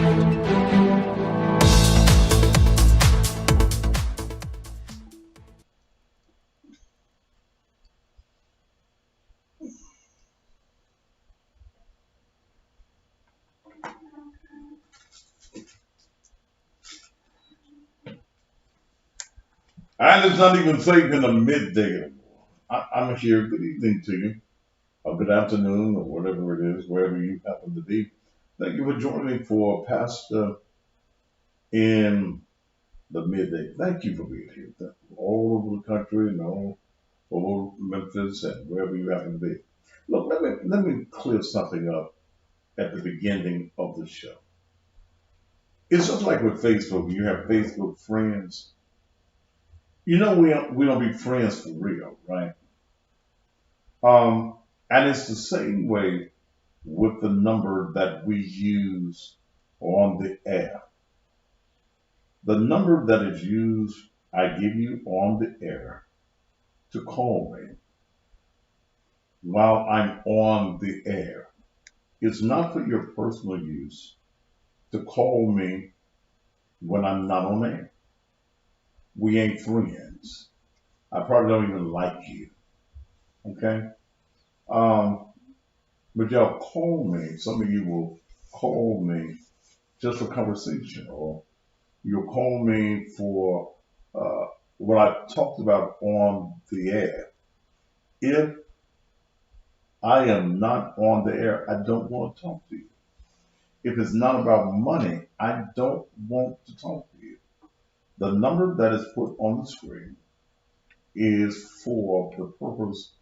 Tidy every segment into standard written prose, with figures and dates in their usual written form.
And it's not even safe in the midday anymore. I'm here. Good evening to you, or good afternoon, or whatever it is, wherever you happen to be. Thank you for joining me for Pastor in the Midday. Thank you for being here. All over the country and all over Memphis and wherever you happen to be. Look, let me clear something up at the beginning of the show. It's just like with Facebook. You have Facebook friends. You know we don't be friends for real, right? And it's the same way with the number that we use on the air. The number that is used, I give you on the air to call me while I'm on the air. It's not for your personal use to call me when I'm not on air. We ain't friends. I probably don't even like you. Okay? Um, but y'all call me. Some of you will call me just for conversation, or you'll call me for uh, what I talked about on the air. If I am not on the air, I don't want to talk to you. If it's not about money, I don't want to talk to you. The number that is put on the screen is for the purpose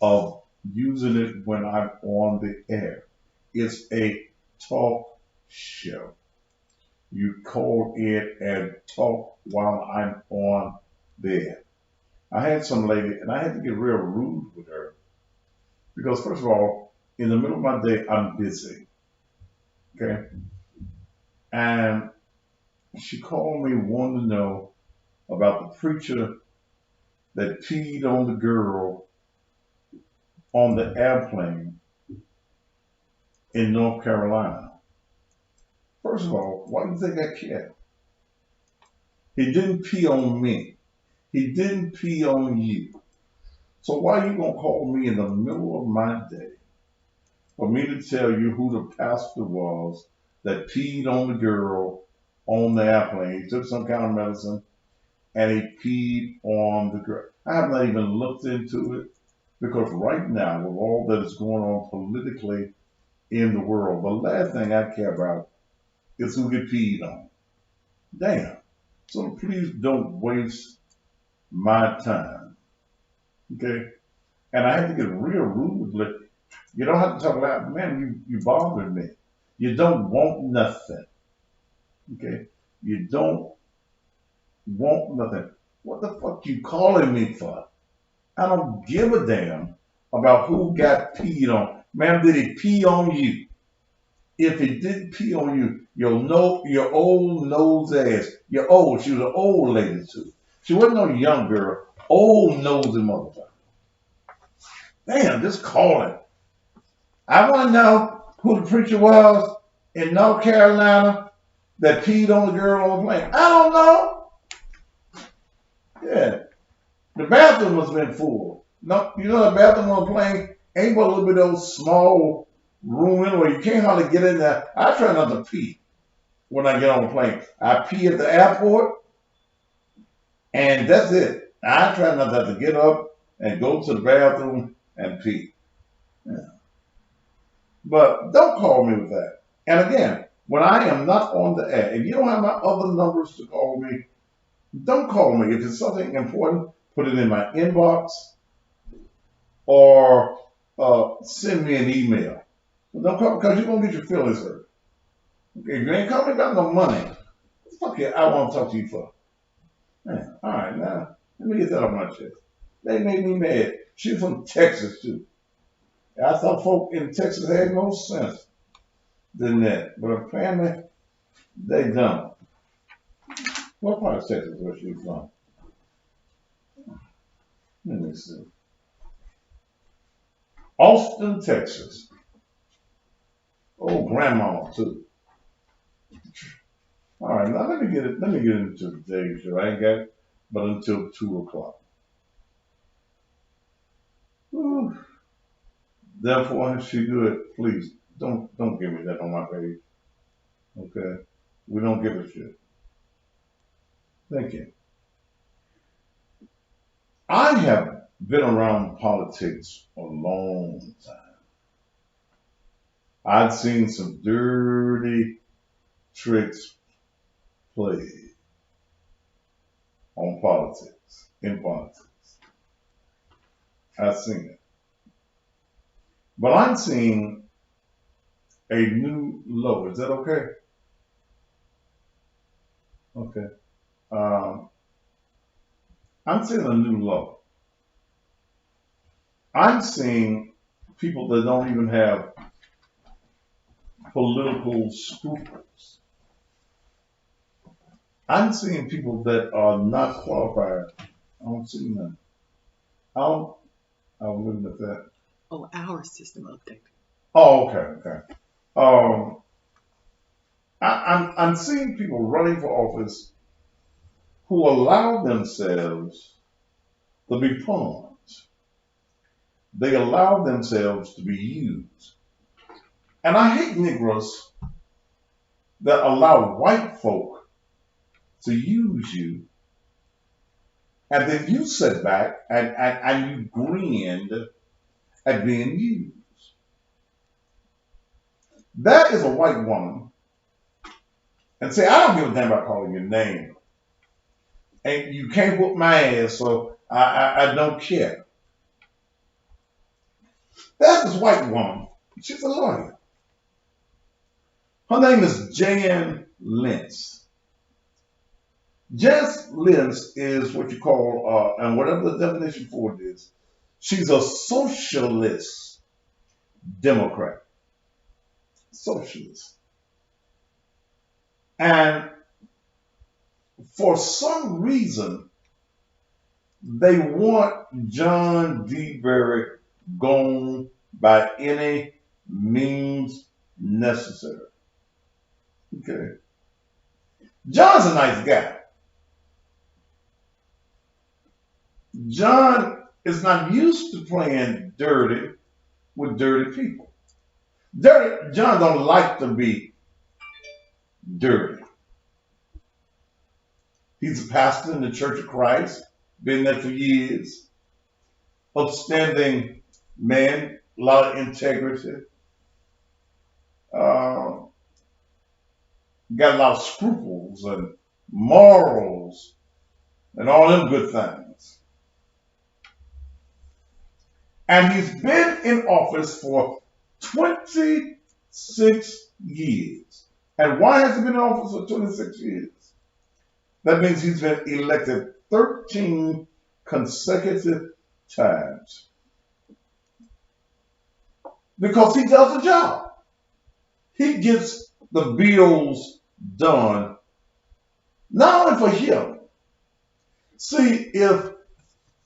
of using it when I'm on the air. It's a talk show. You call it and talk while I'm on there. I had some lady, and I had to get real rude with her because, first of all, in the middle of my day, I'm busy. Okay. And she called me wanting to know about the preacher that peed on the girl on the airplane in North Carolina. First of all, why do you think I care? He didn't pee on me. He didn't pee on you. So why are you gonna call me in the middle of my day for me to tell you who the pastor was that peed on the girl on the airplane? He took some kind of medicine and he peed on the girl. I have not even looked into it because right now, with all that is going on politically in the world, the last thing I care about is who get peed on. Damn. So please don't waste my time. Okay? And I had to get real rude. Like, you don't have to talk about, man, you bothered me. You don't want nothing. Okay? You don't want nothing. What the fuck you calling me for? I don't give a damn about who got peed on. Ma'am, did he pee on you? If he didn't pee on you, you'll know your old nose ass. You're old. She was an old lady too. She wasn't no young girl. Old nosy motherfucker. Damn, just calling. I want to know who the preacher was in North Carolina that peed on the girl on the plane. I don't know. Yeah. The bathroom must have been full. No, you know the bathroom on the plane ain't but a little bit of those small room anyway. You can't hardly get in there. I try not to pee when I get on the plane. I pee at the airport, and that's it. I try not to have to get up and go to the bathroom and pee. Yeah. But don't call me with that. And again, when I am not on the air, if you don't have my other numbers to call me, don't call me. If it's something important, put it in my inbox or send me an email. But don't call because you're going to get your feelings hurt. Okay, if you ain't coming about no money, fuck it, I want to talk to you for. Man, all right, now, let me get that off my chest. They made me mad. She's from Texas, too. I thought folk in Texas had more sense than that. But apparently, they don't. What part of Texas was she from? Let me see. Austin, Texas. Oh, grandma, too. All right, now let me get into today's show. I ain't got it but until 2 o'clock. Whew. Therefore, she good. Please don't give me that on my page. Okay, we don't give a shit. Thank you. I have been around politics a long time. I've seen some dirty tricks played on politics, in politics. I've seen it. But I'm seeing a new low. Is that okay? Okay. Um, I'm seeing a new low. I'm seeing people that don't even have political scruples. I'm seeing people that are not qualified. I don't see none. I'll leave it at that. Oh, our system update. Oh, okay. Um, I'm seeing people running for office who allow themselves to be pawns. They allow themselves to be used. And I hate Negroes that allow white folk to use you, and then you sit back and you grinned at being used. That is a white woman. And say, I don't give a damn about calling your name. And you can't whoop my ass, so I don't care. That's this white woman. She's a lawyer. Her name is Jan Lentz. Jan Lentz is what you call, and whatever the definition for it is, she's a socialist Democrat. Socialist. And for some reason, they want John D. Berry gone by any means necessary. Okay. John's a nice guy. John is not used to playing dirty with dirty people. John don't like to be dirty. He's a pastor in the Church of Christ, been there for years. Upstanding man, a lot of integrity. Got a lot of scruples and morals and all them good things. And he's been in office for 26 years. And why has he been in office for 26 years? That means he's been elected 13 consecutive times. Because he does the job. He gets the bills done, not only for him. See, if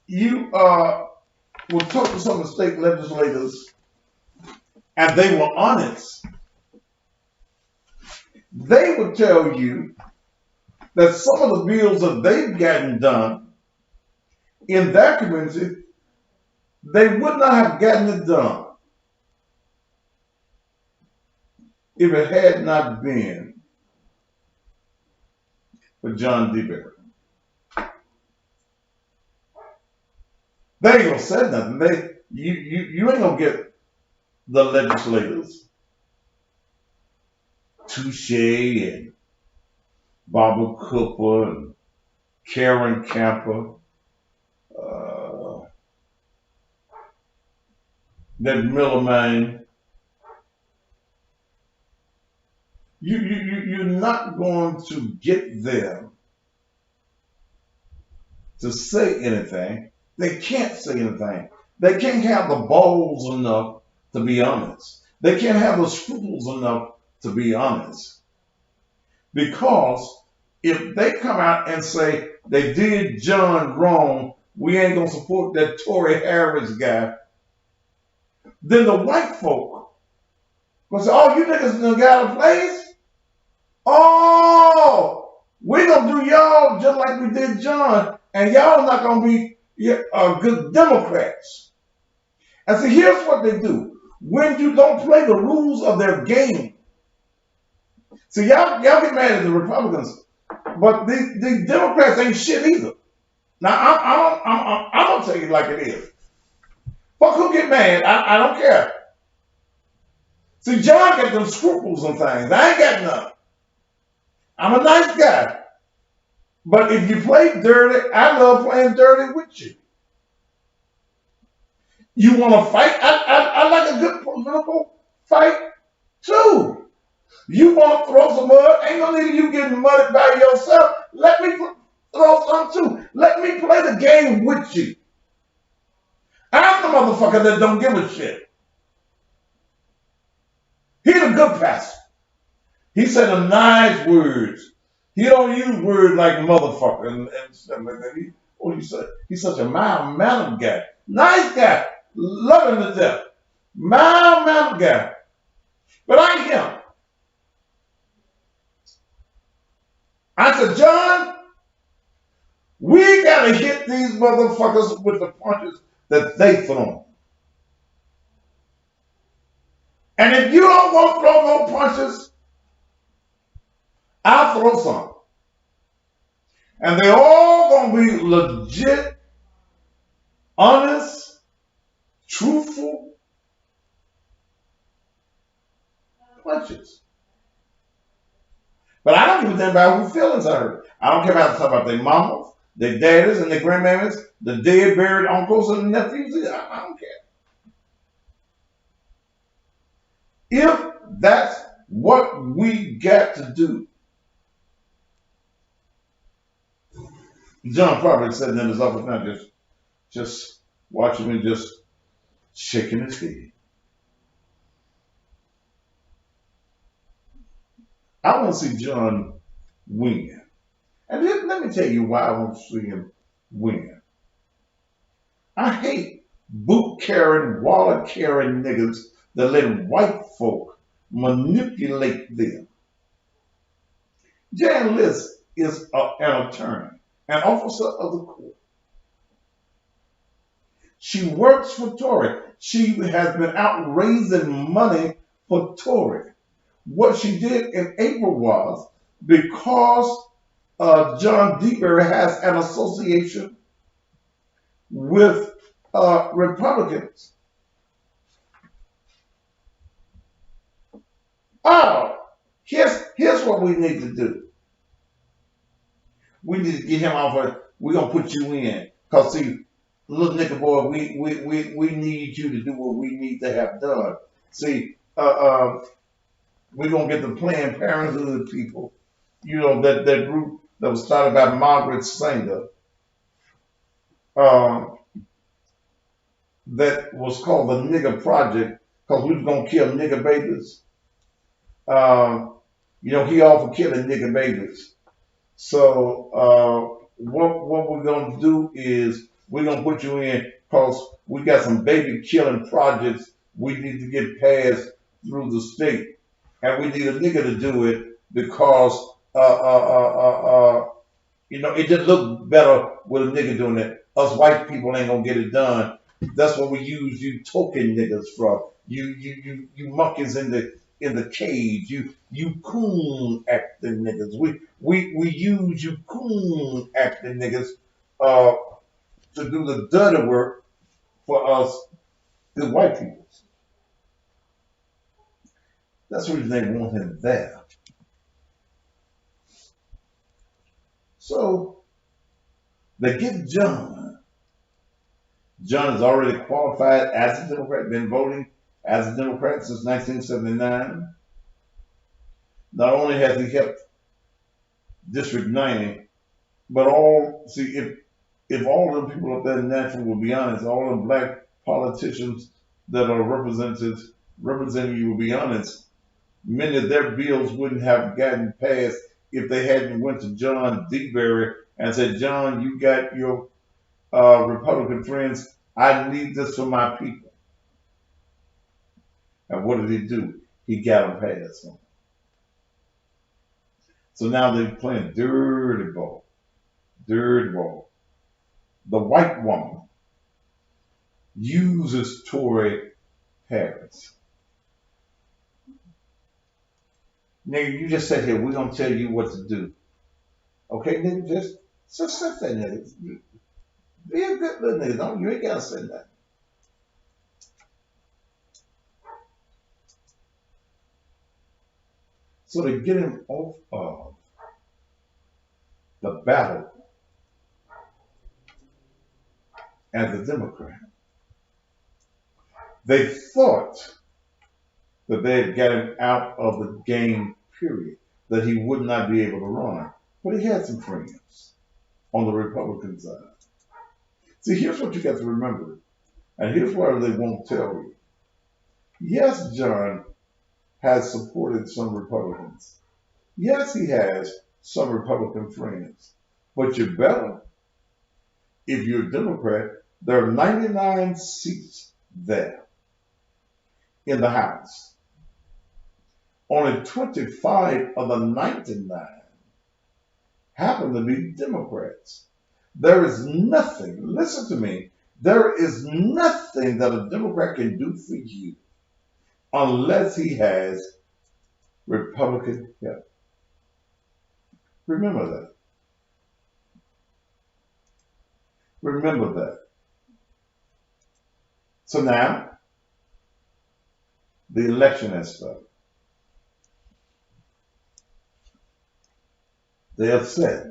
you will talk to some of the state legislators and they were honest, they would tell you that some of the bills that they've gotten done in their community, they would not have gotten it done if it had not been for John D. Berry. They ain't gonna say nothing. You ain't gonna get the legislators, Touche and Barbara Cooper and Karen Camper, that Miller man. You're not going to get them to say anything. They can't say anything. They can't have the balls enough to be honest. They can't have the scruples enough to be honest. Because if they come out and say they did John wrong, we ain't going to support that Tory Harris guy, then the white folk will say, oh, you niggas done got a place? Oh, y'all just like we did John, and y'all not gonna be good Democrats. And see, here's what they do: when you don't play the rules of their game. See, y'all get mad at the Republicans, but the Democrats ain't shit either. Now I'm gonna tell you like it is. Fuck who get mad? I don't care. See, John got them scruples and things. I ain't got none. I'm a nice guy. But if you play dirty, I love playing dirty with you. You want to fight? I like a good political fight too. You want to throw some mud? Ain't no need of you getting mudded by yourself. Let me throw some too. Let me play the game with you. I'm the motherfucker that don't give a shit. He's a good pastor. He said the nice words. He don't use words like motherfucker and stuff like that. He's such a mild-mannered guy. Nice guy. Love him to death. Mild-mannered guy. But I ain't him. I said, John, we gotta hit these motherfuckers with the punches that they throw. And if you don't want to throw no punches, I'll throw some. And they're all gonna be legit, honest, truthful punches. But I don't give a damn about whose feelings I hurt. I don't care about talking about their mamas, their daddies, and their grandmammas, the dead, buried uncles and nephews. I don't care. If that's what we got to do. John probably sitting in his office now just watching me just shaking his head. I want to see John win. And let me tell you why I want to see him win. I hate boot carrying, wallet carrying niggas that let white folk manipulate them. Jan List is an attorney, an officer of the court. She works for Tory. She has been out raising money for Tory. What she did in April was, because John DeBerry has an association with Republicans. Oh, here's what we need to do. We need to get him off of, we're going to put you in. Because see, little nigga boy, we need you to do what we need to have done. See, we're going to get the Planned Parenthood people, you know, that group that was started by Margaret Sanger, that was called the Nigger Project, because we was going to kill nigger babies. You know, he all for killing nigger babies. So what we're going to do is we're going to put you in because we got some baby killing projects we need to get passed through the state. And we need a nigga to do it because, you know, it just look better with a nigga doing it. Us white people ain't going to get it done. That's what we use you token niggas from. You monkeys in the cage. You coon acting niggas. We use you coon acting niggas to do the dirty work for us, the white people. That's the reason they want him there. So they get John. John is already qualified as a Democrat, been voting as a Democrat since 1979. Not only has he helped District 90, but if all of the people up there in Nashville will be honest, all the black politicians that are representing you will be honest, many of their bills wouldn't have gotten passed if they hadn't went to John DeBerry and said, John, you got your Republican friends. I need this for my people. And what did he do? He got them passed. So now they're playing dirty ball. Dirty ball. The white woman uses Tory Harris. Nigga, you just sit here. We're going to tell you what to do. Okay, nigga, just sit there, nigga. Be a good little nigga. Don't, you ain't got to say that. So to get him off of the battle as a Democrat, they thought that they had got him out of the game, period, that he would not be able to run. But he had some friends on the Republican side. See, here's what you got to remember, and here's why they won't tell you. Yes, John has supported some Republicans. Yes, he has some Republican friends. But you better, if you're a Democrat, there are 99 seats there in the House. Only 25 of the 99 happen to be Democrats. There is nothing, listen to me, there is nothing that a Democrat can do for you unless he has Republican help. Remember that. Remember that. So now, the election has started. They're upset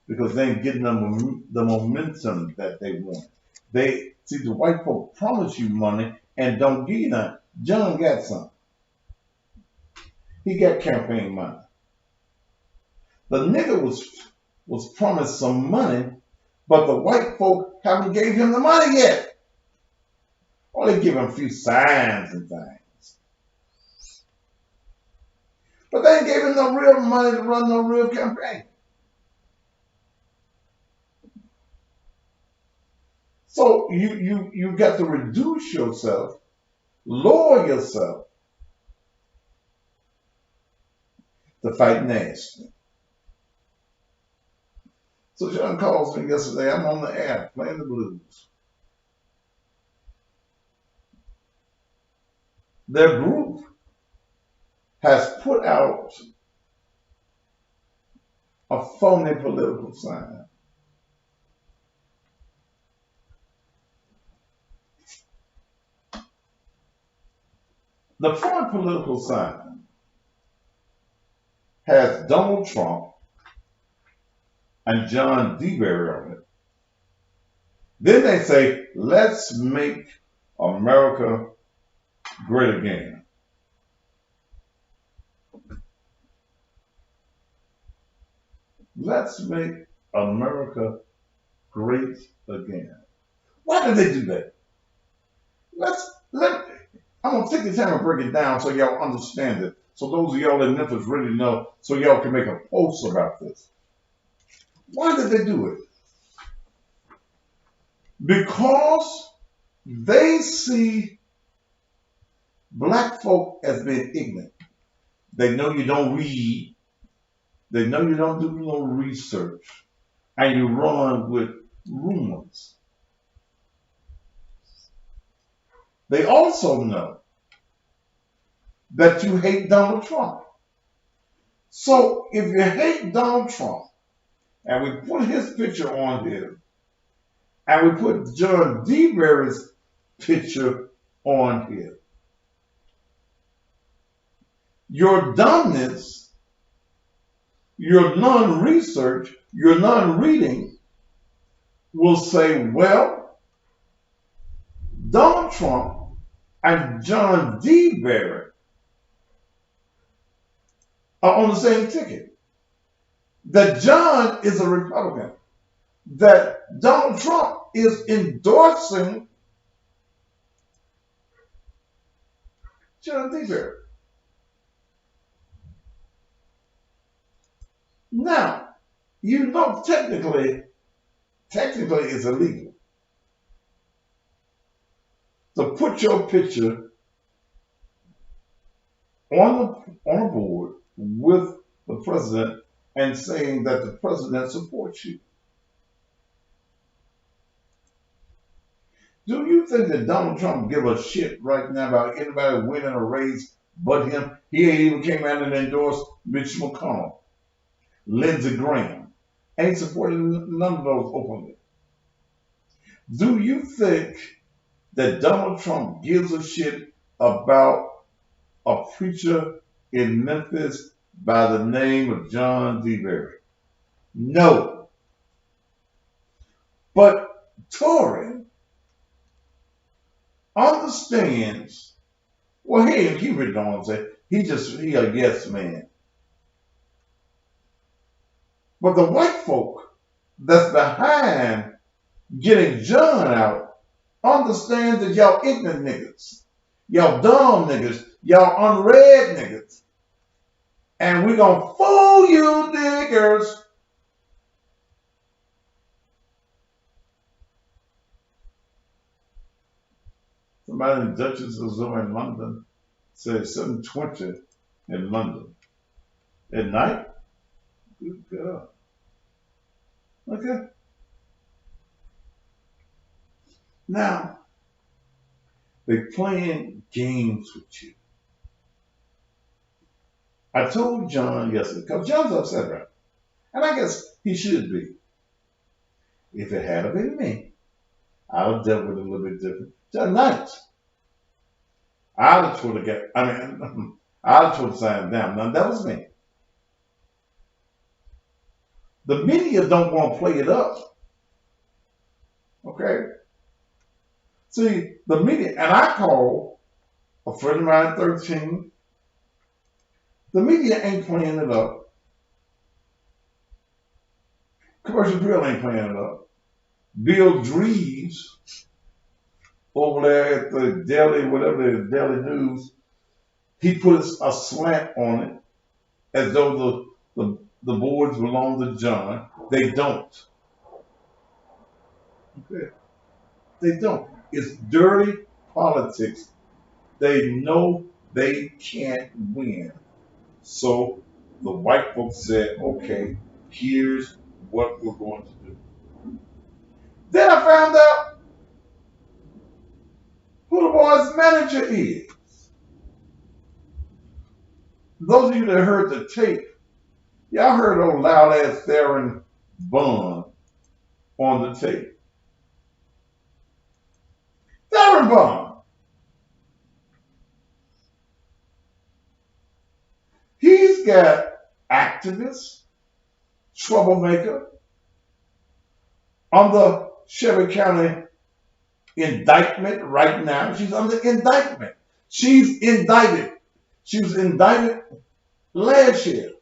because they ain't getting the momentum that they want. They see the white folk promise you money and don't give you none. John got some. He got campaign money. The nigga was promised some money, but the white folk haven't gave him the money yet. Or they give him a few signs and things. But they ain't gave him no real money to run no real campaign. So you got to reduce yourself, lower yourself to fight nasty. So John calls me yesterday. I'm on the air playing the blues. Their group has put out a phony political sign. The phony political sign has Donald Trump and John DeBerry on it. Then they say, let's make America great again. Let's make America great again. Why did they do that? I'm going to take the time and break it down so y'all understand it. So those of y'all in Memphis really know, so y'all can make a post about this. Why did they do it? Because they see black folk as being ignorant. They know you don't read. They know you don't do no research. And you run with rumors. They also know that you hate Donald Trump. So if you hate Donald Trump, and we put his picture on here, and we put John DeBerry's picture on here, your dumbness, your non-research, your non-reading will say, well, Donald Trump and John DeBerry are on the same ticket. That John is a Republican. That Donald Trump is endorsing John DeBerry. Now, you know technically it's illegal to put your picture on a board with the president and saying that the president supports you. Do you think that Donald Trump give a shit right now about anybody winning a race but him? He ain't even came out and endorsed Mitch McConnell, Lindsey Graham. Ain't supporting none of those openly. Do you think that Donald Trump gives a shit about a preacher in Memphis by the name of John D. Berry? No. But Torin understands, well, he ain't keep it on say he a yes man. But the white folk that's behind getting John out understand that y'all ignorant niggas, y'all dumb niggas, y'all unread niggas. And we gonna fool you niggers. Somebody in Duchess of Zoom in London said 7:20 in London. At night? Good God. Okay. Now, they're playing games with you. I told John yesterday, because John's upset right now, and I guess he should be. If it had been me, I would have dealt with it a little bit different. Tonight, I'd have told the guy, I'd have told the sign down. Now, that was me. The media don't want to play it up. Okay? See, the media, and I call a friend of mine, 13. The media ain't playing it up. Commercial Bill ain't playing it up. Bill Drees over there at the Daily, whatever the Daily News, he puts a slant on it as though the boards belong to John. They don't. Okay. They don't. It's dirty politics. They know they can't win. So the white folks said, okay, here's what we're going to do. Then I found out who the boy's manager is. Those of you that heard the tape, y'all heard old loud ass Theron Bond on the tape. Theron Bond. He's got activist, troublemaker under Shelby County indictment right now. She's under indictment. She's indicted. She was indicted last year.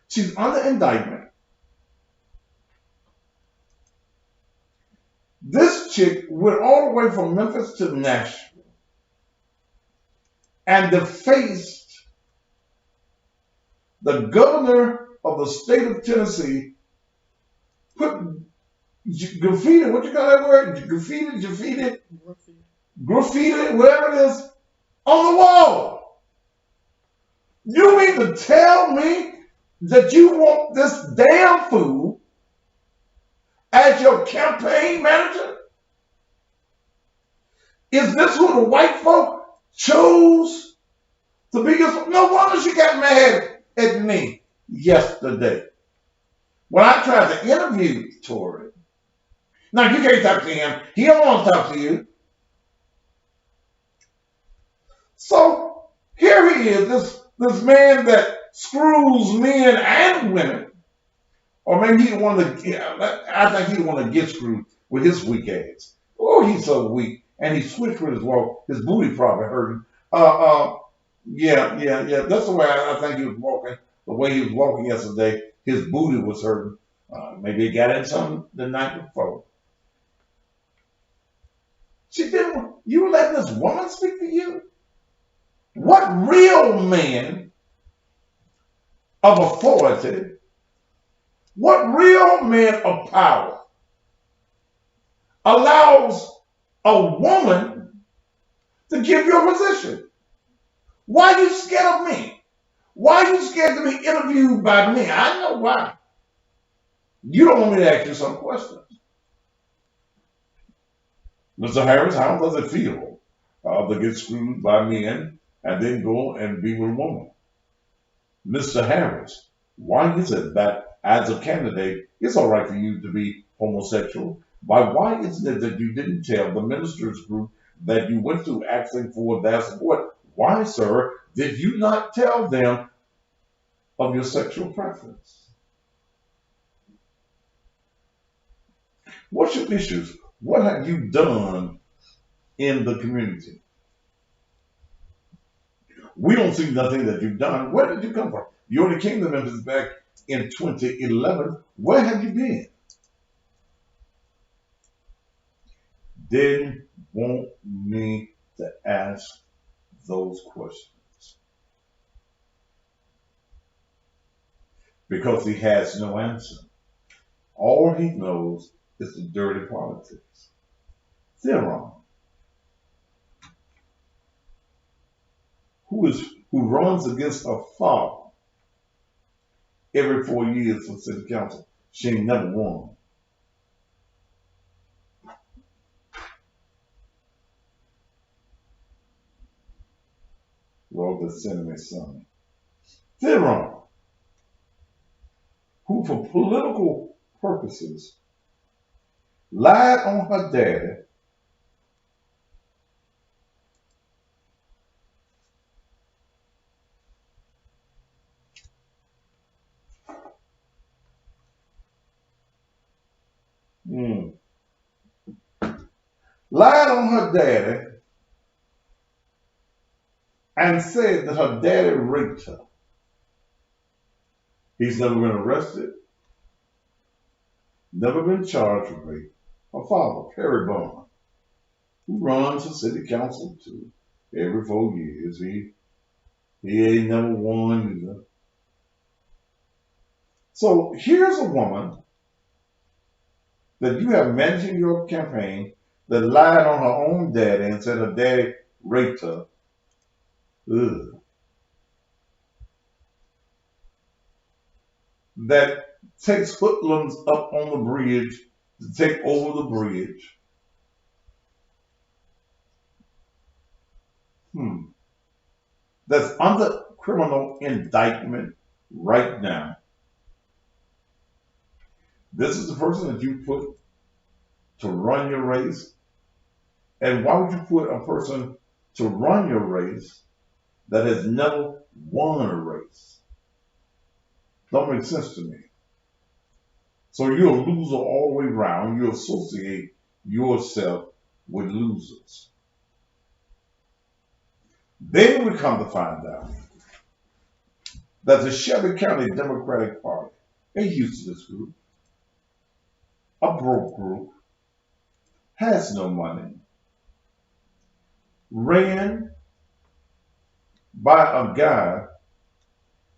She's under indictment. This chick went all the way from Memphis to Nashville and defaced the governor of the state of Tennessee, put graffiti, what you call that word? Graffiti, whatever it is, on the wall. You mean to tell me that you want this damn fool as your campaign manager? Is this who the white folk chose to be your? No wonder she got mad at me yesterday when I tried to interview Tory. Now you can't talk to him. He don't want to talk to you. So here he is, this man that screws men and women. Or maybe he wanted to, I think he wanted to get screwed with his weak ass. Oh, he's so weak. And he switched with his walk. His booty probably hurt him. Yeah. That's the way I think he was walking. The way he was walking yesterday, his booty was hurting. Maybe he got in something the night before. She didn't. You were letting this woman speak to you? What real man of authority, what real man of power allows a woman to give you a position? Why are you scared of me? Why are you scared to be interviewed by me? I know why. You don't want me to ask you some questions. Mr. Harris, how does it feel to get screwed by men and then go and be with a woman? Mr. Harris, why is it that as a candidate, it's all right for you to be homosexual? Why isn't it that you didn't tell the ministers group that you went to asking for their support? Why, sir, did you not tell them of your sexual preference? What's your issues? What have you done in the community? We don't see nothing that you've done. Where did you come from? You only came to Memphis back in 2011. Where have you been? Didn't want me to ask those questions because he has no answer. All he knows is the dirty politics. Theron, who runs against her father every 4 years for city council. She ain't never won. Well, the Senator's son. Theron, who for political purposes lied on her daddy lied on her daddy and said that her daddy raped her. He's never been arrested, never been charged with rape. Her father, Perry Bond, who runs for city council too, every 4 years, he ain't never won either. So here's a woman that you have mentioned in your campaign that lied on her own daddy and said her daddy raped her. Ugh. That takes hoodlums up on the bridge to take over the bridge. That's under criminal indictment right now. This is the person that you put to run your race. And why would you put a person to run your race that has never won a race? Don't make sense to me. So you're a loser all the way around. You associate yourself with losers. Then we come to find out that the Shelby County Democratic Party, a useless group, a broke group, has no money, ran by a guy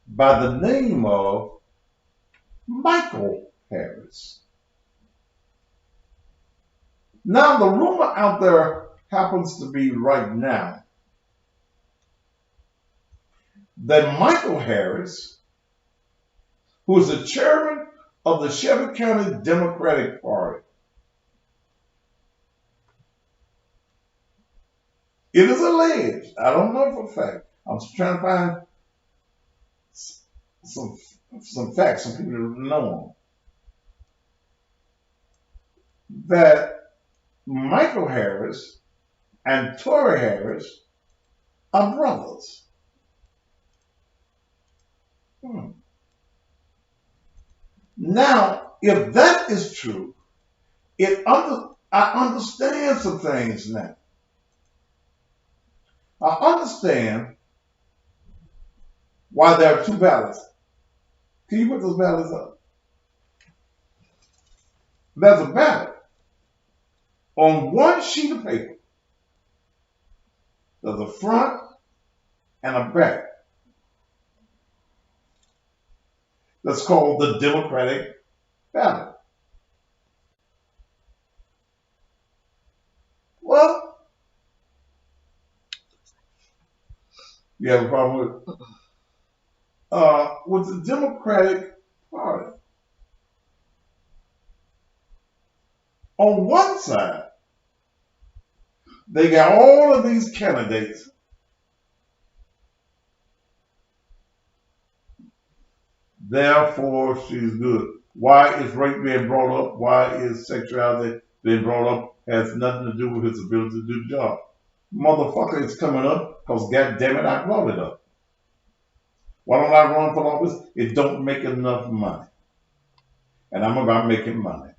by the name of Michael Harris. Now, the rumor out there happens to be right now that Michael Harris, who is the chairman of the Shelby County Democratic Party, it is alleged, I don't know for a fact, I'm just trying to find some facts, some people that know that Michael Harris and Tory Harris are brothers. Now, if that is true, I understand some things now. I understand why there are two ballots. Can you put those ballots up? There's a ballot on one sheet of paper. There's a front and a back. That's called the Democratic ballot. Well, You have a problem with the Democratic Party. On one side, they got all of these candidates. Therefore, she's good. Why is rape being brought up? Why is sexuality being brought up? Has nothing to do with his ability to do the job. Motherfucker, it's coming up because, goddammit, I brought it up. Why don't I run for office? It don't make enough money. And I'm about making money.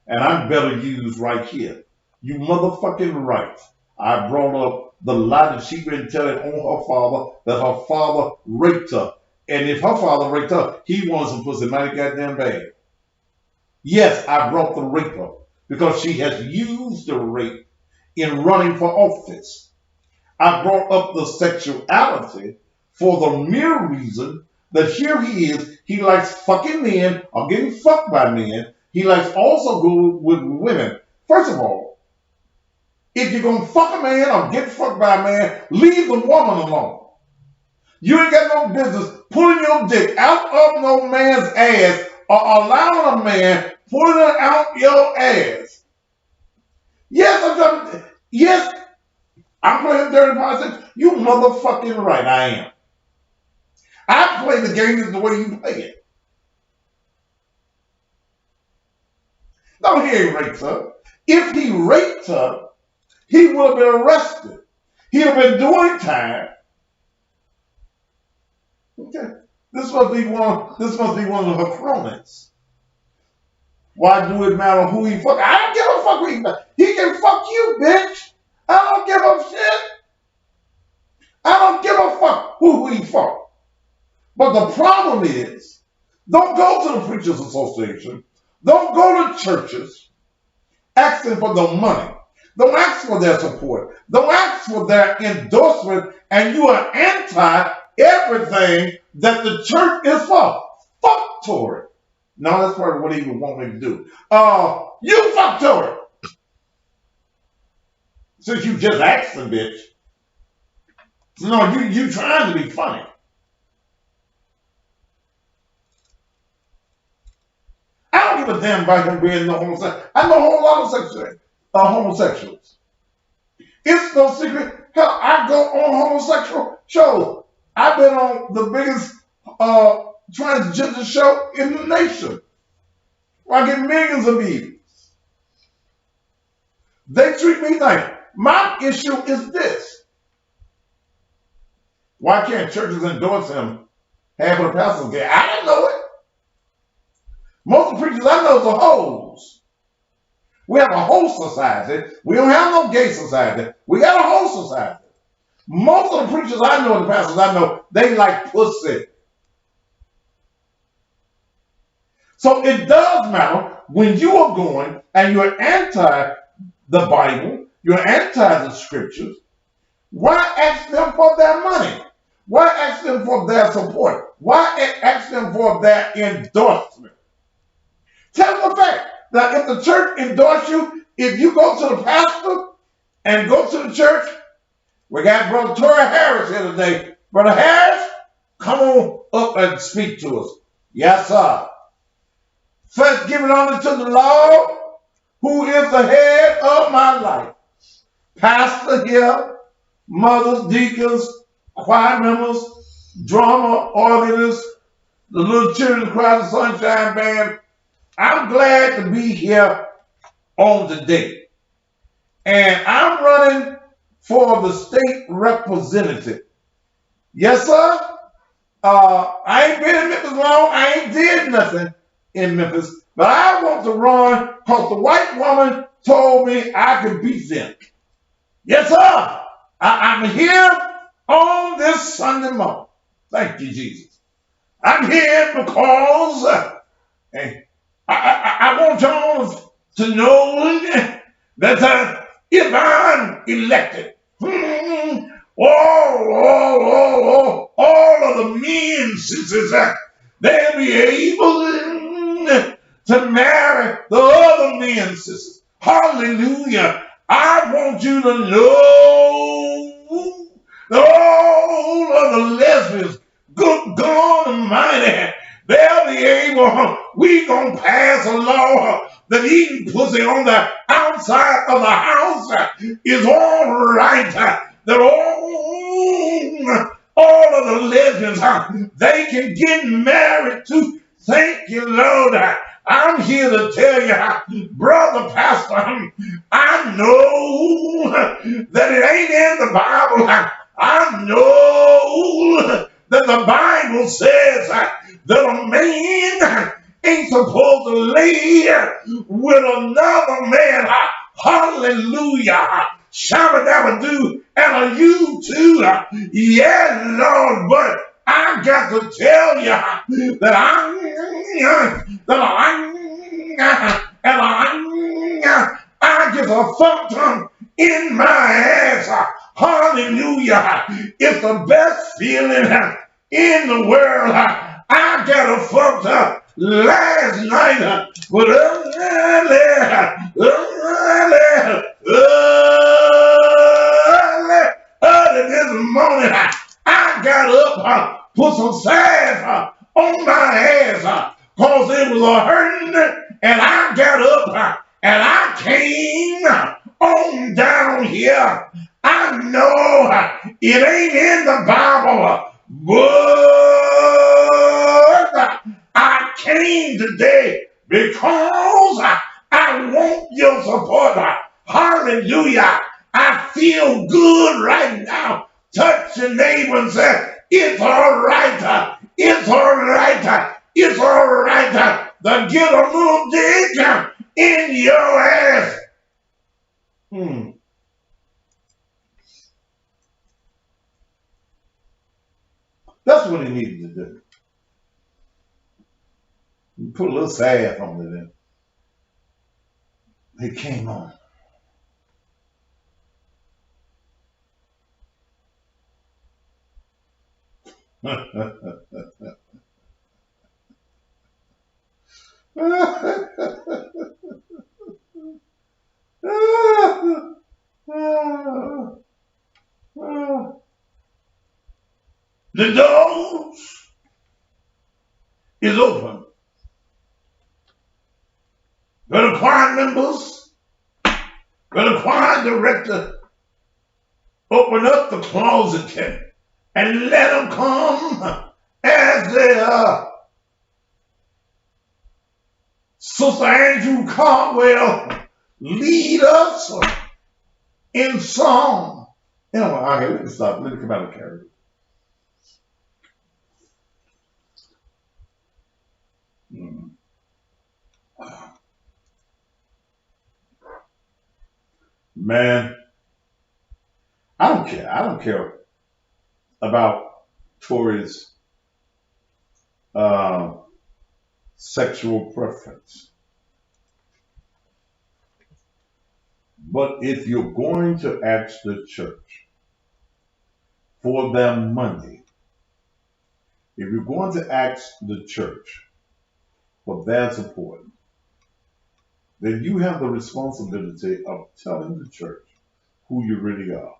And I'm better used right here. You motherfucking right. I brought up the lie that she been telling on her father that her father raped her. And if her father raped her, he wants some pussy mighty goddamn bad. Yes, I brought the rape up because she has used the rape in running for office. I brought up the sexuality for the mere reason that here he is, he likes fucking men or getting fucked by men. He likes also go with women. First of all, if you're going to fuck a man or get fucked by a man, leave the woman alone. You ain't got no business pulling your dick out of no man's ass or allowing a man pulling it out your ass. Yes, I'm playing dirty politics. You motherfucking right, I am. I play the game the way you play it. No, he ain't raped her. If he raped her, he would have been arrested. He'd have been doing time. Okay. This must be one of her cronies. Why do it matter who he fuck? I don't give a fuck who he fuck. He can fuck you, bitch. I don't give a shit. I don't give a fuck who he fuck. But the problem is, don't go to the Preachers Association. Don't go to churches asking for the money. Don't ask for their support. Don't ask for their endorsement, and you are anti everything that the church is for. Fuck Tory. No, that's part of what he would want me to do. You fuck Tory. Since you just asked him, bitch. So no, you trying to be funny. I don't give a damn about him being no homosexual. I know a whole lot of homosexuals. It's no secret. Hell, I go on homosexual shows. I've been on the biggest transgender show in the nation. Where I get millions of views. They treat me nice. My issue is this. Why can't churches endorse him? Half of the pastors gay. I didn't know it. Most of the preachers I know are hoes. We have a whole society. We don't have no gay society. We got a whole society. Most of the preachers I know and the pastors I know, they like pussy. So it does matter when you are going and you're anti the Bible, you're anti the scriptures. Why ask them for their money? Why ask them for their support? Why ask them for their endorsement? Tell them the fact that if the church endorse you, if you go to the pastor and go to the church, we got Brother Tory Harris here today. Brother Harris, come on up and speak to us. Yes, sir. First, give it honor to the Lord, who is the head of my life. Pastor here, mothers, deacons, choir members, drummer, organist, the little children's choir, the Sunshine Band. I'm glad to be here on today. And I'm running for the state representative. Yes, sir. I ain't been in Memphis long. I ain't did nothing in Memphis. But I want to run because the white woman told me I could beat them. Yes, sir. I'm here on this Sunday morning. Thank you, Jesus. I'm here because I want y'all to know that if I'm elected, all of the men, sisters, they'll be able to marry the other men, sisters. Hallelujah. I want you to know All of the lesbians, good God Almighty, they'll be able, we gonna pass a law that eating pussy on the outside of the house is all right. That all of the lesbians, they can get married to. Thank you, Lord. I'm here to tell you, brother pastor, I know that it ain't in the Bible. I know that the Bible says that a man ain't supposed to lay with another man. Hallelujah. Shabba dabba do, and a you too. Yeah, Lord, but I got to tell you that I get a thump thump in my ass. Hallelujah. It's the best feeling in the world. I got a fucked up last night, but early this morning, I got up, put some salve on my ass, cause it was a hurting, and I got up, and I came on down here. I know it ain't in the Bible, but I came today because I want your support. Hallelujah. I feel good right now. Touch your neighbor and say, it's all right. It's all right. It's all right. To get a little dig in your ass. That's what he needed to do. You put a little salve on it and it came on. The door is open. The choir members, the choir director, open up the closet and let them come as they are. Sister Andrew Caldwell, lead us in song. Anyway, okay, let me stop. Let me come out of character. Man, I don't care. I don't care about Tori's sexual preference. But if you're going to ask the church for their money, if you're going to ask the church for their support, then you have the responsibility of telling the church who you really are.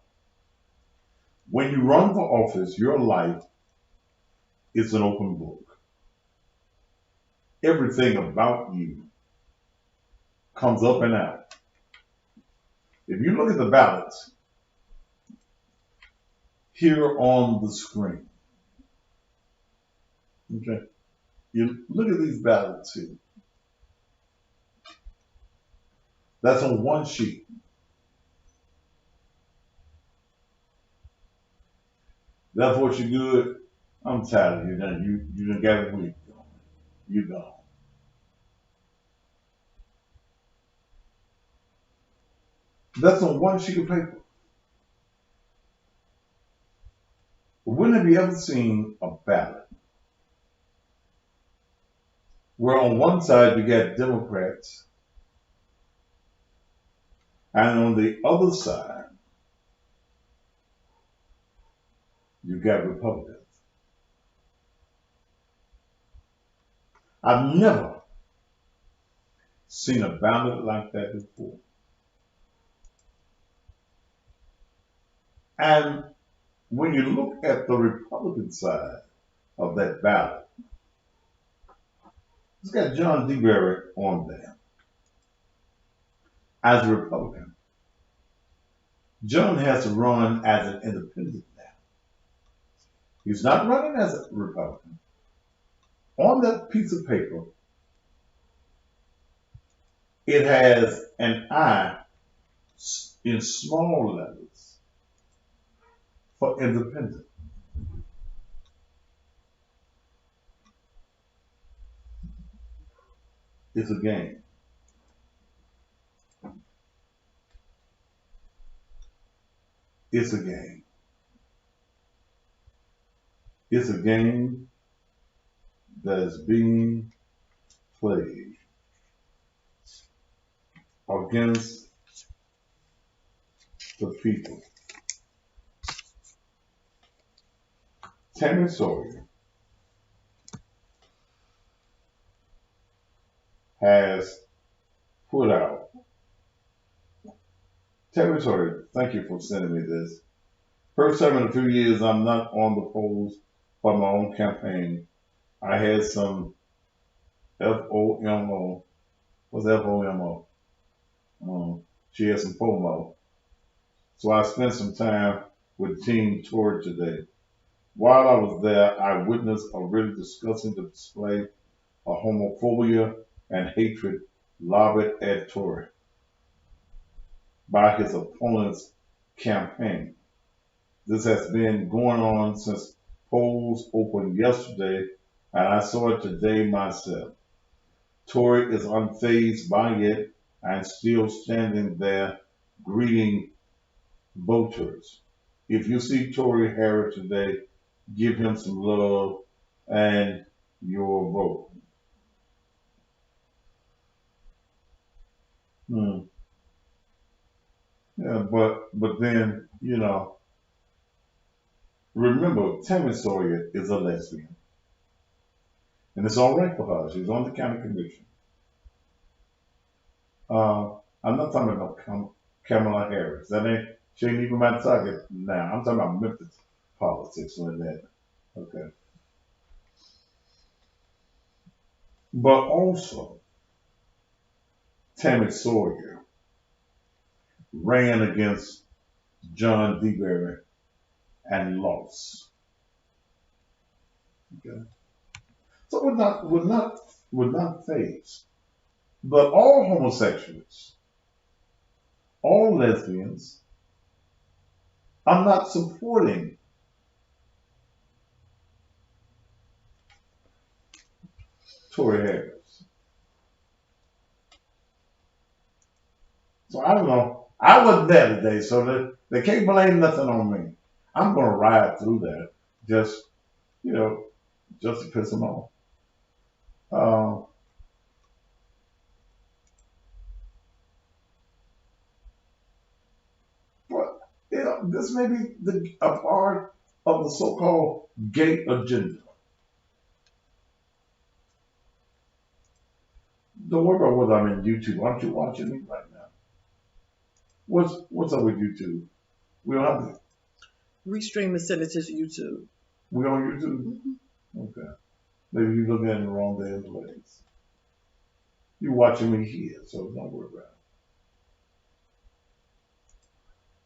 When you run for office, your life is an open book. Everything about you comes up and out. If you look at the ballots here on the screen, okay, you look at these ballots here. That's on one sheet. That's what you good. I'm tired of you. Now you done got a week going. You gone. That's on one sheet of paper. When have you ever seen a ballot where on one side you got Democrats and on the other side you got Republicans? I've never seen a ballot like that before. And when you look at the Republican side of that ballot, it's got John DeBerry on there as a Republican. John has to run as an independent now. He's not running as a Republican. On that piece of paper, it has an I in small letters for independent. It's a game. It's a game. It's a game that is being played against the people. Tammy Sawyer has put out. Tammy Sawyer, thank you for sending me this. First time in a few years, I'm not on the polls for my own campaign. I had some FOMO. What's FOMO? She had some FOMO. So I spent some time with Team Tory today. While I was there, I witnessed a really disgusting display of homophobia and hatred lobbied at Tory by his opponent's campaign. This has been going on since polls opened yesterday, and I saw it today myself. Tory is unfazed by it and still standing there greeting voters. If you see Tory Harris today, give him some love and your vote. Yeah, but then, remember Tammy Sawyer is a lesbian. And it's all right for her. She's on the county commission. I'm not talking about Kamala Harris. She ain't even my target now. I'm talking about Memphis politics like that. Okay. But also, Tammy Sawyer ran against John DeBerry and lost. Okay. So would not phase. But all homosexuals, all lesbians, I'm not supporting Tory Harris. So I don't know. I wasn't there today, so they can't blame nothing on me. I'm going to ride through that just to piss them off. But this may be a part of the so-called gay agenda. Don't worry about whether I'm in YouTube. Aren't you watching me right now? What's up with YouTube? We don't have to. Restream and send it to YouTube. We on YouTube? Mm-hmm. Okay. Maybe you're looking at it the wrong day and place. You're watching me here, so don't worry about it.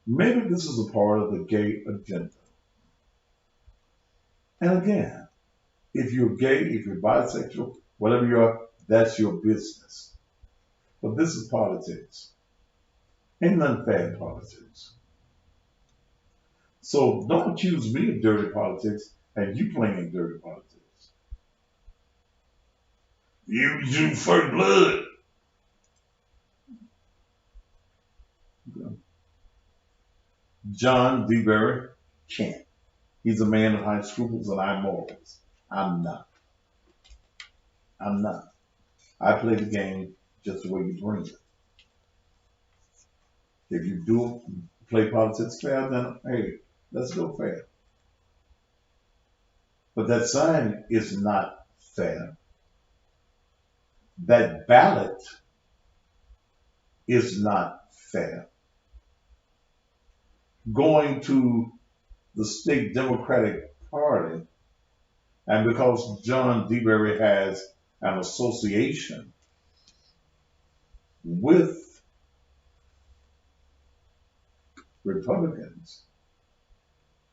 Maybe this is a part of the gay agenda. And again, if you're gay, if you're bisexual, whatever you are, that's your business. But this is politics. Ain't nothing fair in politics. So don't accuse me of dirty politics and you playing dirty politics. You do first blood. Okay. John DeBerry can't. He's a man of high scruples and high morals. I'm not. I play the game just the way you bring it. If you do play politics fair, then hey, let's go fair. But that sign is not fair. That ballot is not fair. Going to the state Democratic Party, and because John DeBerry has an association with Republicans,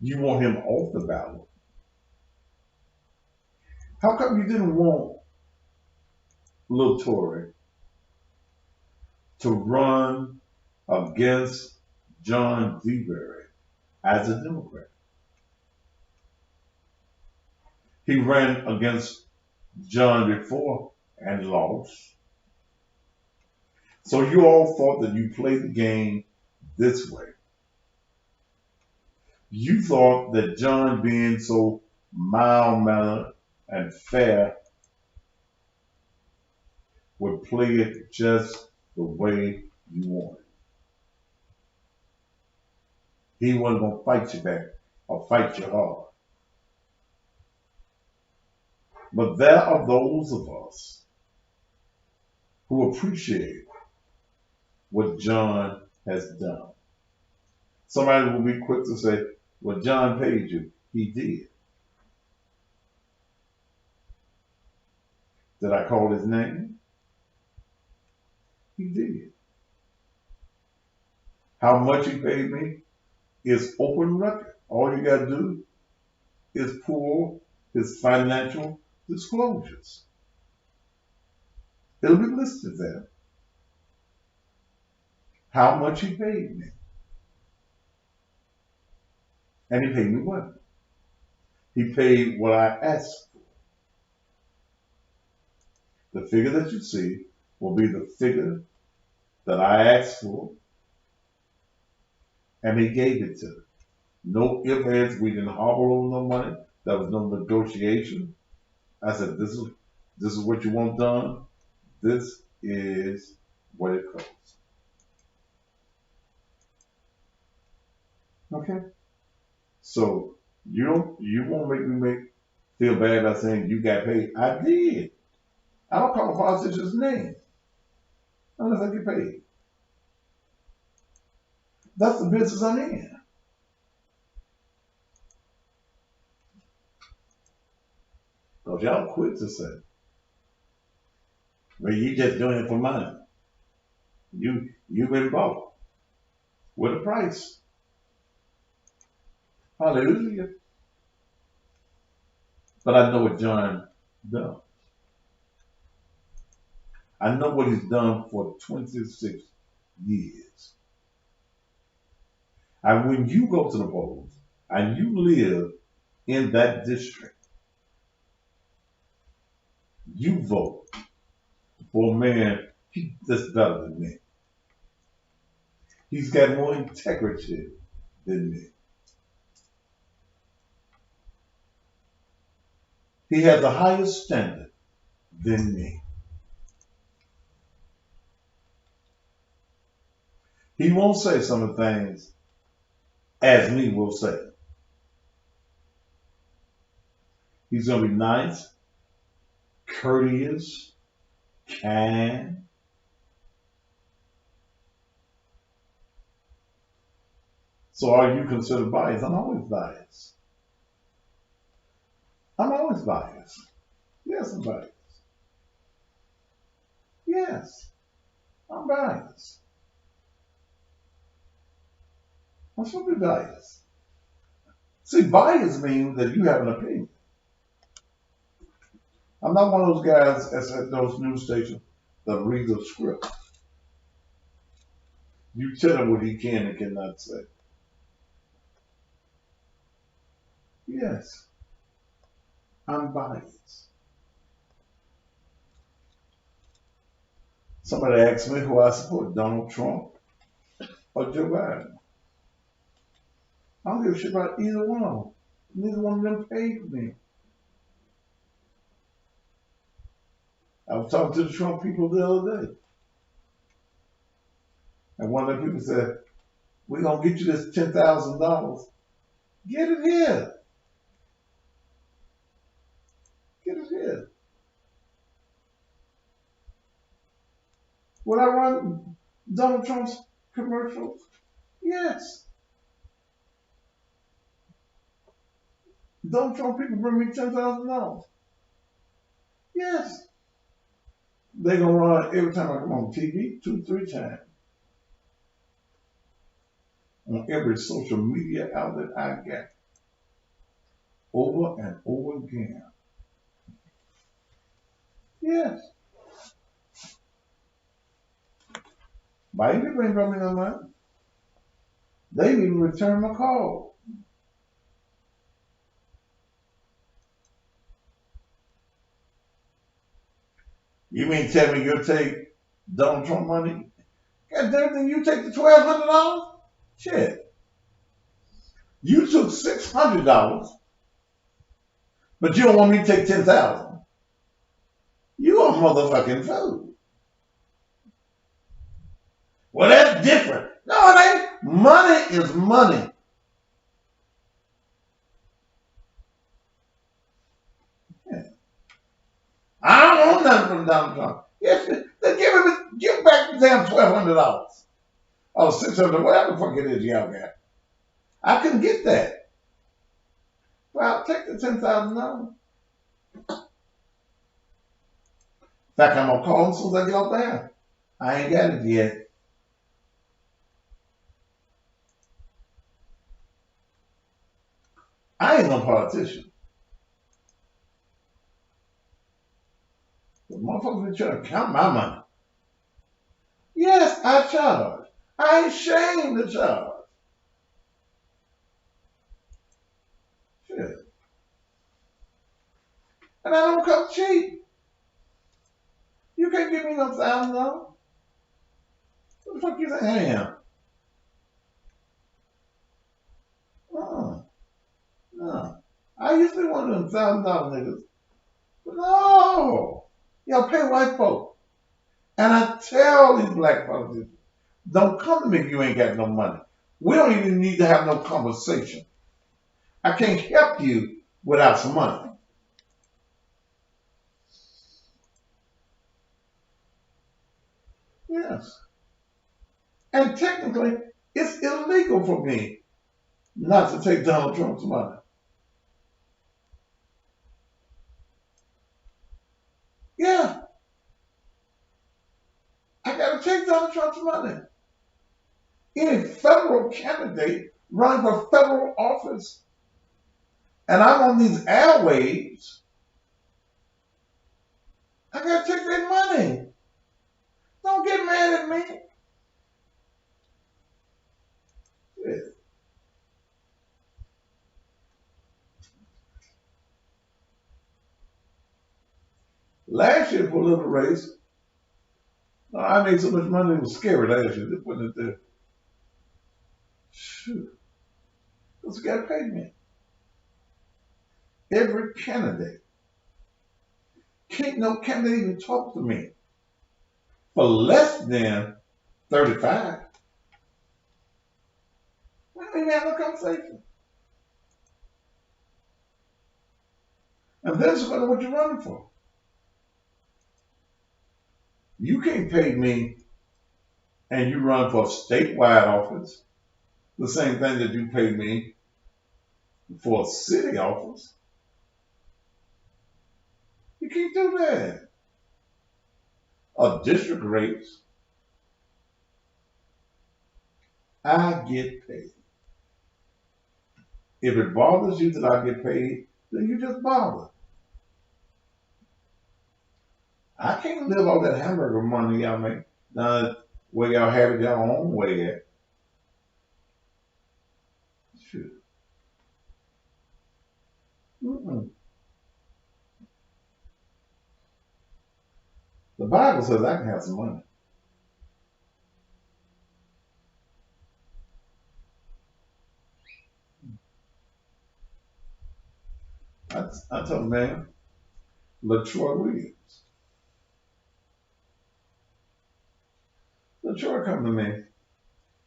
you want him off the ballot. How come you didn't want Little Tory to run against John DeBerry as a Democrat? He ran against John before and lost. So you all thought that you played the game this way. You thought that John being so mild-mannered and fair would play it just the way you wanted. He wasn't going to fight you back or fight you hard. But there are those of us who appreciate what John has done. Somebody will be quick to say, well, John paid you. He did. Did I call his name? He did. How much he paid me is open record. All you got to do is pull his financial disclosures. It'll be listed there. How much he paid me. And he paid me what? He paid what I asked for. The figure that you see will be the figure that I asked for, and he gave it to me. No ifs, ands, we didn't hobble over no money. There was no negotiation. I said, this is what you want done. This is what it costs. Okay? So you won't make me feel bad by saying you got paid. I did. I don't call a politician's name unless I get paid. That's the business I'm in. Because y'all quit to say, well, you just doing it for money. You've been bought with a price. Hallelujah. But I know what John does. I know what he's done for 26 years. And when you go to the polls and you live in that district, you vote for a man that's better than me. He's got more integrity than me. He has a higher standard than me. He won't say some of the things as me will say. He's going to be nice, courteous, kind. So are you considered biased? I'm always biased. I'm always biased. Yes, I'm biased. Yes, I'm biased. I'm supposed to be biased. See, bias means that you have an opinion. I'm not one of those guys at those news stations that reads a script. You tell him what he can and cannot say. Yes, I'm biased. Somebody asked me who I support, Donald Trump or Joe Biden. I don't give a shit about either one of them. Neither one of them paid me. I was talking to the Trump people the other day. And one of the people said, we're going to get you this $10,000. Get it here. Get it here. Would I run Donald Trump's commercials? Yes. Donald Trump people bring me $10,000. Yes. They're going to run every time I come on TV, 2, 3 times. On every social media outlet I get. Over and over again. Yes. Biden people ain't brought me no money. They didn't even return my call. You mean tell me you'll take Donald Trump money? God damn it, you take the $1,200? Shit. You took $600, but you don't want me to take 10,000. You a motherfucking fool. Well, that's different. No, it ain't. Money is money. Yeah. I don't want nothing from Donald Trump. Yes, then give back the damn $1,200 or $600, whatever the fuck it is y'all got. I couldn't get that. Well, I'll take the $10,000. In fact, I'm gonna call him as soon as I get off there. I ain't got it yet. I ain't no politician. The motherfuckers been trying to count my money. Yes, I charge. I ain't ashamed to charge. Shit. And I don't come cheap. You can't give me no $1,000. What the fuck you think I am? No. I used to be one of them $1,000 niggas. But no. Y'all pay white folk. And I tell these black politicians, don't come to me if you ain't got no money. We don't even need to have no conversation. I can't help you without some money. Yes. And technically, it's illegal for me not to take Donald Trump's money. Yeah. I got to take Donald Trump's money. Any federal candidate running for federal office, and I'm on these airwaves, I got to take their money. Don't get mad at me. Yeah. Last year, political race, I made so much money it was scary last year. They put it there. Shoot. Because the guy paid me. Every candidate. Can't no candidate even talk to me for less than 35. We don't even have a conversation. And then it's about what you're running for. You can't pay me and you run for a statewide office, the same thing that you pay me for a city office. You can't do that. A district race, I get paid. If it bothers you that I get paid, then you just bother. I can't live off that hamburger money y'all make. Now, where y'all have it your own way at. Shoot. Mm-mm. The Bible says I can have some money. I told the man, LaTroy Williams. LaTroy come to me,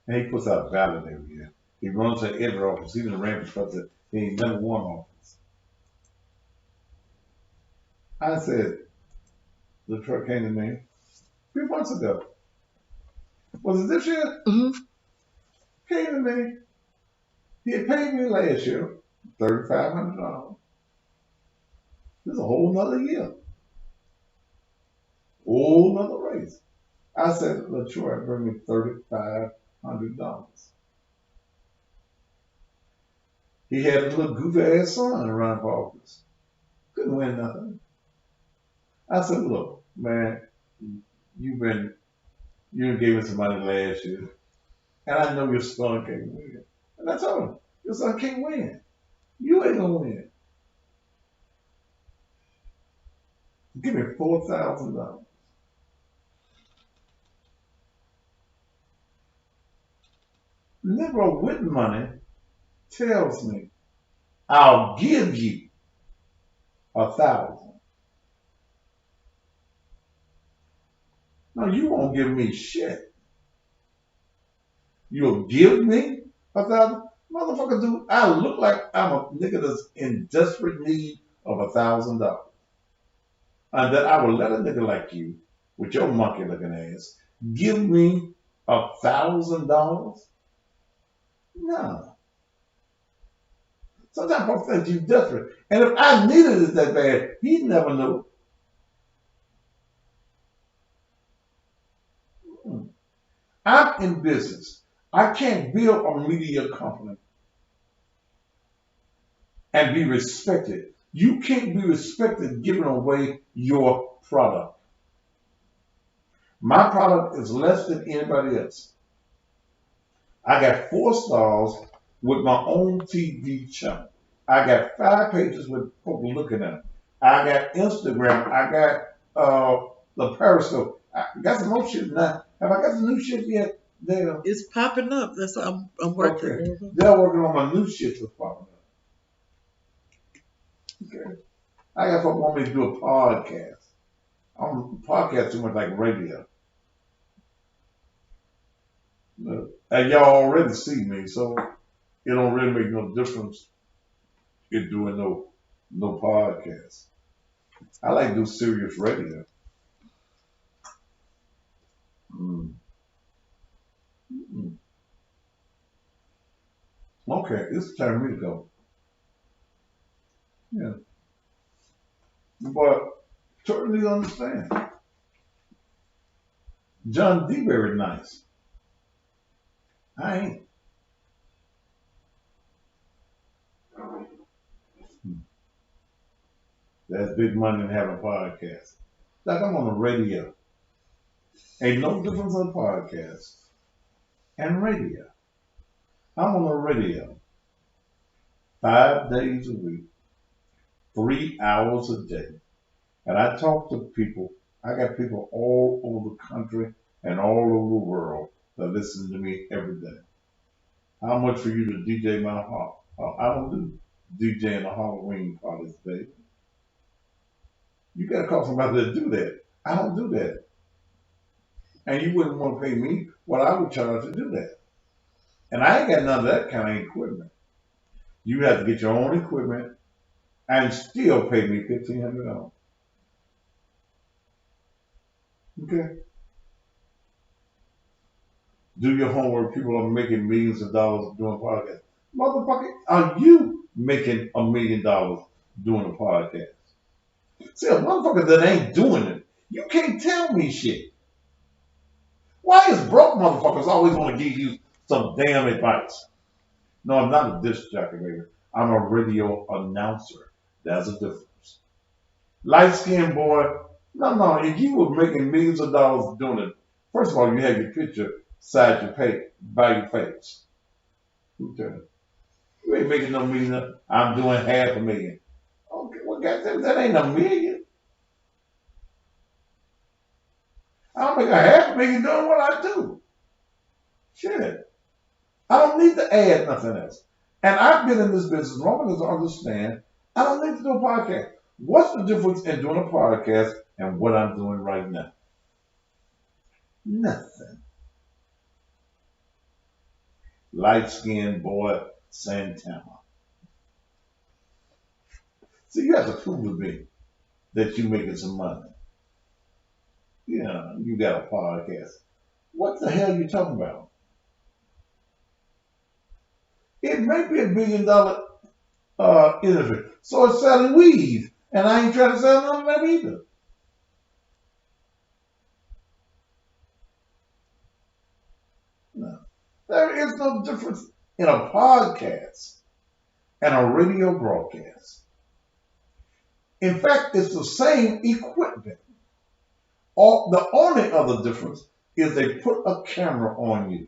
and he puts out a ballot every year. He runs for every office, even ran for president. He ain't never won office. I said, LaTroy came to me a few months ago. Was it this year? Mm-hmm. Came to me. He had paid me last year $3,500. This is a whole nother year, whole nother race. I said, LaTroy, bring me $3,500. He had a little goofy ass son around for office. Couldn't win nothing. I said, look, man, you gave me some money last year, and I know your son can't win. And I told him, your son can't win. You ain't gonna win. Give me $4,000. Negro with money tells me, I'll give you 1,000. No, you won't give me shit. You'll give me 1,000? Motherfucker, dude, I look like I'm a nigga that's in desperate need of $1,000. And that I will let a nigga like you, with your monkey looking ass, give me $1,000? No. Sometimes folks think you desperate. And if I needed it that bad, he'd never know. I'm in business. I can't build a media company and be respected. You can't be respected giving away your product. My product is less than anybody else. I got 4 stars with my own TV channel. I got 5 pages with people looking at it. I got Instagram. I got the Periscope. I got some more shit now. Have I got the new shit yet? There. It's popping up. That's what I'm working. Okay. They're working on my new shit that's popping up. Okay. I got folks want me to do a podcast. I'm podcast too much like radio. And y'all already see me, so it don't really make no difference in doing no podcast. I like to do serious radio. Okay, it's time for me to go. Yeah. But totally understand. John D. very nice. I ain't. That's big money in having a podcast. Like I'm on the radio. Ain't no difference on podcast and radio. I'm on the radio 5 days a week, 3 hours a day. And I talk to people. I got people all over the country and all over the world that listen to me every day. How much for you to DJ my heart? I don't do DJing the Halloween parties, baby. You gotta call somebody to do that. I don't do that. And you wouldn't want to pay me what I would charge to do that. And I ain't got none of that kind of equipment. You have to get your own equipment and still pay me $1,500. Okay? Do your homework. People are making millions of dollars doing podcasts. Motherfucker, are you making $1 million doing a podcast? See, a motherfucker that ain't doing it, you can't tell me shit. Why is broke motherfuckers always want to give you some damn advice? No, I'm not a disc jockey, baby. I'm a radio announcer. That's a difference. Light skinned boy, no. If you were making millions of dollars doing it, first of all, you have your picture side your pay by your face. Okay. You ain't making no million. I'm doing $500,000. Okay, well, goddamn, that ain't $1 million. I don't make $500,000 doing what I do. Shit. I don't need to add nothing else. And I've been in this business long enough to understand I don't need to do a podcast. What's the difference in doing a podcast and what I'm doing right now? Nothing. Light-skinned boy Santana. See, you have to prove to me that you're making some money. Yeah, you got a podcast. What the hell are you talking about? It may be $1 billion industry. So it's selling weed, and I ain't trying to sell none of that either. No. There is no difference in a podcast and a radio broadcast. In fact, it's the same equipment. The only other difference is they put a camera on you,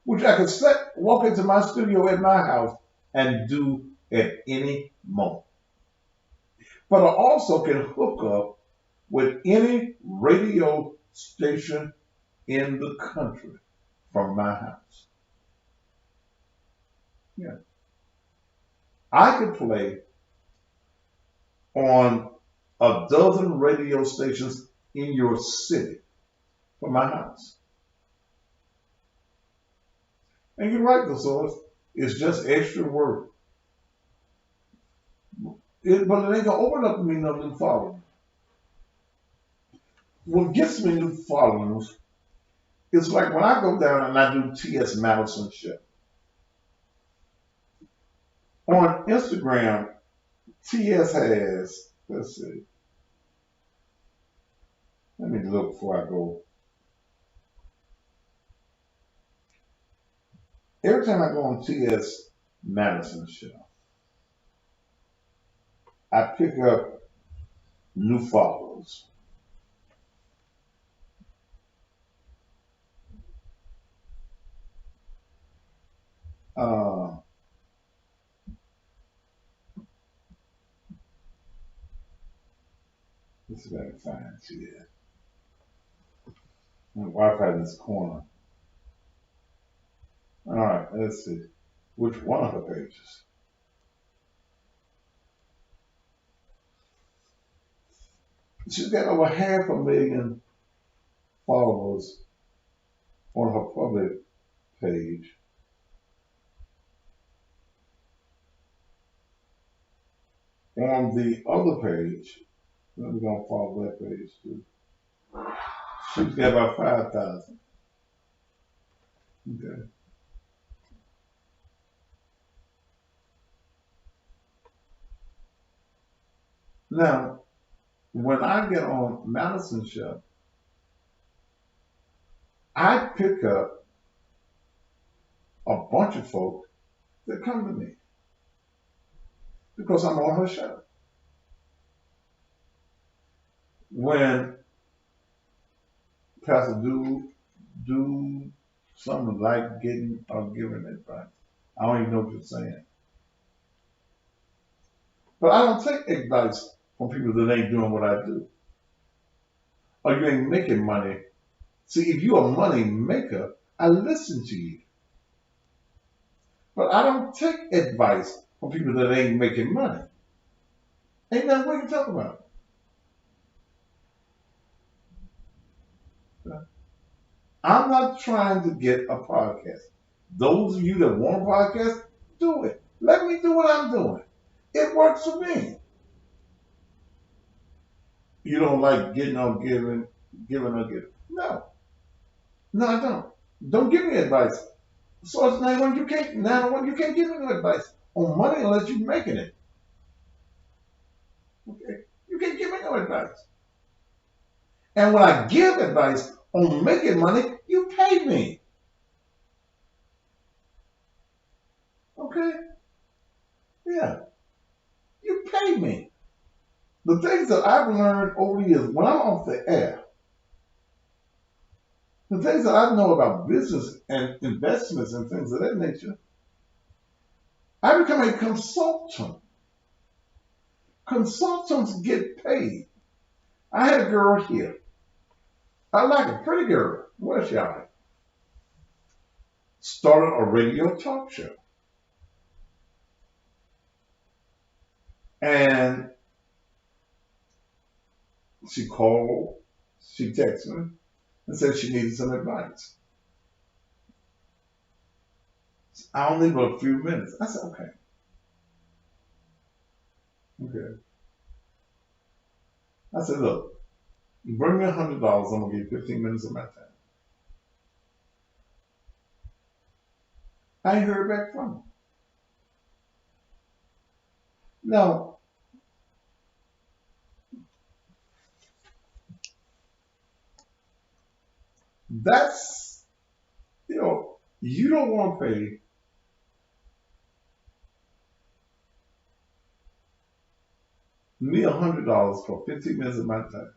which I can walk into my studio at my house and do at any moment. But I also can hook up with any radio station in the country from my house. Yeah. I could play on a dozen radio stations in your city from my house. And you're right, the source. It's just extra work. But it ain't gonna open up me no new followers. What gets me new followers is like when I go down and I do T.S. Madison show. On Instagram, T.S. has, let's see, let me look before I go. Every time I go on T.S. Madison show, I pick up new followers. Let's see if I can find T.S. My Wi-Fi in this corner. All right, let's see. Which one of her pages? She's got over 500,000 followers on her public page. On the other page, we're going to follow that page too. She's got about 5,000. Okay. Now, when I get on Madison show, I pick up a bunch of folks that come to me because I'm on her show. When Pastor do something like getting or giving advice, I don't even know what you're saying. But I don't take advice from people that ain't doing what I do. Or you ain't making money. See, if you're a money maker, I listen to you. But I don't take advice from people that ain't making money. Ain't nothing we can talk about. I'm not trying to get a podcast. Those of you that want a podcast, do it. Let me do what I'm doing. It works for me. You don't like getting on giving or giving. No. No, I don't. Don't give me advice. So it's now when you can't give me no advice on money unless you're making it. Okay? You can't give me no advice. And when I give advice on making money, you pay me. Okay? Yeah. You pay me. The things that I've learned over the years, when I'm off the air, the things that I know about business and investments and things of that nature, I become a consultant. Consultants get paid. I had a girl here. I like a pretty girl. Where's she at? Started a radio talk show. And she called, she texted me and said she needed some advice. I only got a few minutes. I said, okay. Okay. I said, look, you bring me $100, I'm going to give you 15 minutes of my time. I ain't heard back from her. Now, that's, you don't want to pay me $100 for 15 minutes of my time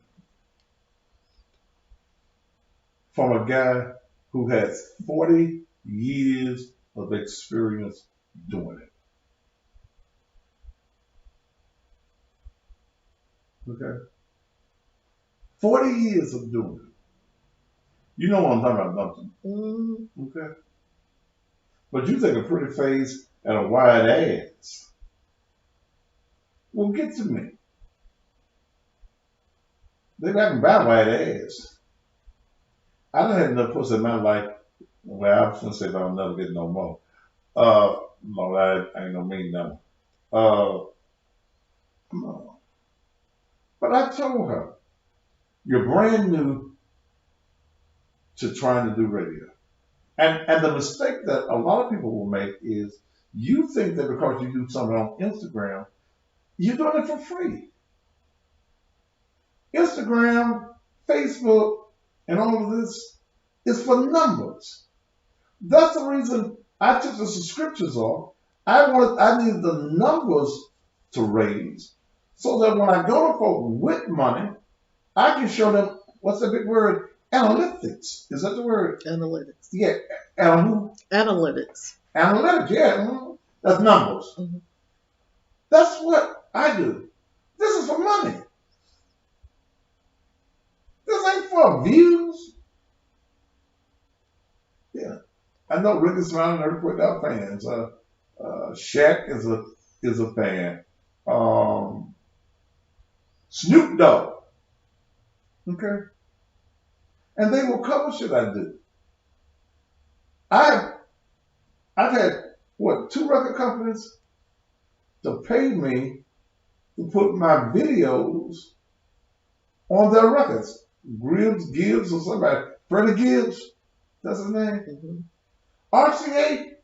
from a guy who has 40 years of experience doing it. Okay? 40 years of doing it. You know what I'm talking about, don't you? Okay? But you take a pretty face and a wide ass. Well, get to me. They got me buy wide ass. I done had enough pussy in my life. Well, I was gonna say I'll never get no more. No, I ain't no mean number. Uh, no. But I told her, you're brand new to trying to do radio. And the mistake that a lot of people will make is you think that because you do something on Instagram, you're doing it for free. Instagram, Facebook, and all of this is for numbers. That's the reason I took the subscriptions off. I needed the numbers to raise so that when I go to folks with money, I can show them what's the big word? Analytics. Is that the word? Analytics. Yeah. Analytics. Analytics, yeah. That's numbers. Mm-hmm. That's what I do. This is for money. This ain't for views. Yeah. I know Ricky Smiley and Earthquake are fans. Shaq is a fan. Snoop Dogg. Okay. And they will cover shit I do. I've had two record companies to pay me to put my videos on their records. Gibbs or somebody. Freddie Gibbs, that's his name. Mm-hmm. RCA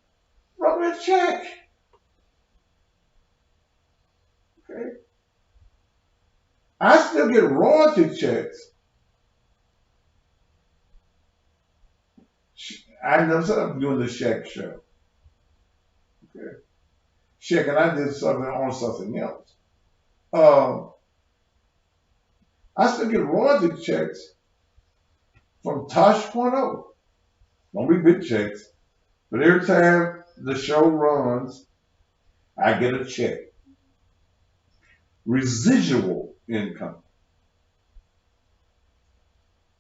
wrote me a check. Okay. I still get royalty checks. I never said I'm doing the Shaq show. Okay. Shaq and I did something on something else. I still get royalty checks from Tosh.0. Don't be big checks. But every time the show runs, I get a check. Residual income.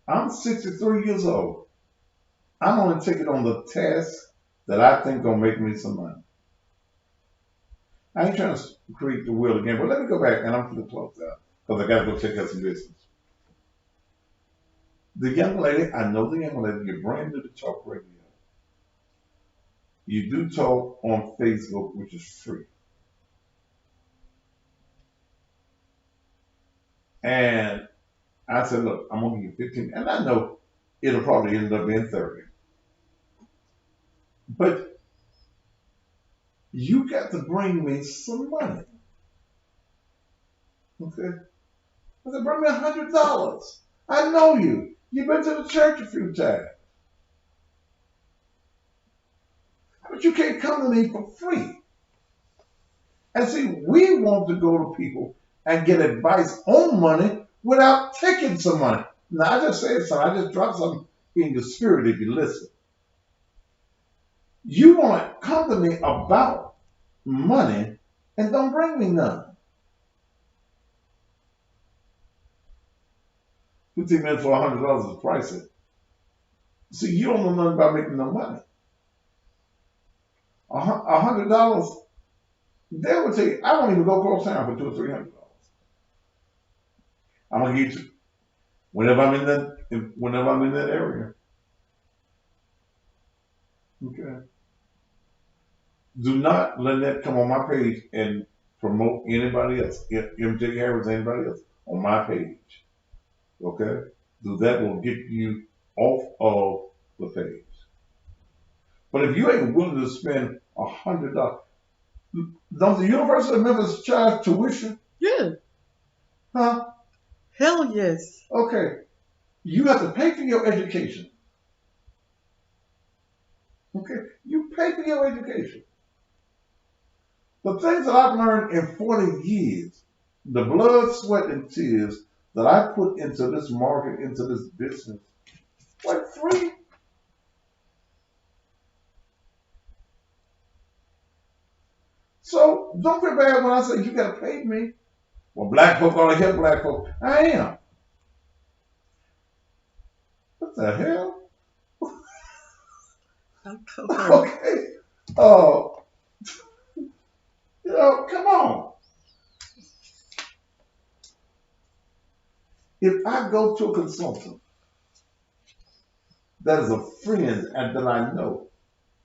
I'm 63 years old. I'm only taking on the task that I think gonna make me some money. I ain't trying to create the wheel again, but let me go back and I'm gonna close out because I gotta go check out some business. The young lady, I know the young lady, you're brand new to talk radio. You do talk on Facebook, which is free. And I said, look, I'm gonna give you 15, and I know it'll probably end up being 30. But you got to bring me some money. Okay? I said, bring me $100. I know you. You've been to the church a few times. But you can't come to me for free. And see, we want to go to people and get advice on money without taking some money. Now, I just said something. I just dropped something in your spirit if you listen. You want to come to me about money and don't bring me none. 15 minutes for $100 is pricey. See, you don't know nothing about making no money. $100, they will tell you, I won't even go cross town for $200 or $300. I'm gonna get you whenever I'm in that area. Okay. Do not let that come on my page and promote anybody else, MJ Harris, anybody else on my page. Okay? So that will get you off of the page. But if you ain't willing to spend $100, Don't the University of Memphis charge tuition? Yeah. Huh? Hell yes. Okay. You have to pay for your education. Okay? You pay for your education. The things that I've learned in 40 years, the blood, sweat, and tears that I put into this market, into this business, like free. So don't feel bad when I say you gotta pay me. Well, black folk only help black folk. I am. What the hell? Okay. Okay. Oh, come on. If I go to a consultant that is a friend and that I know,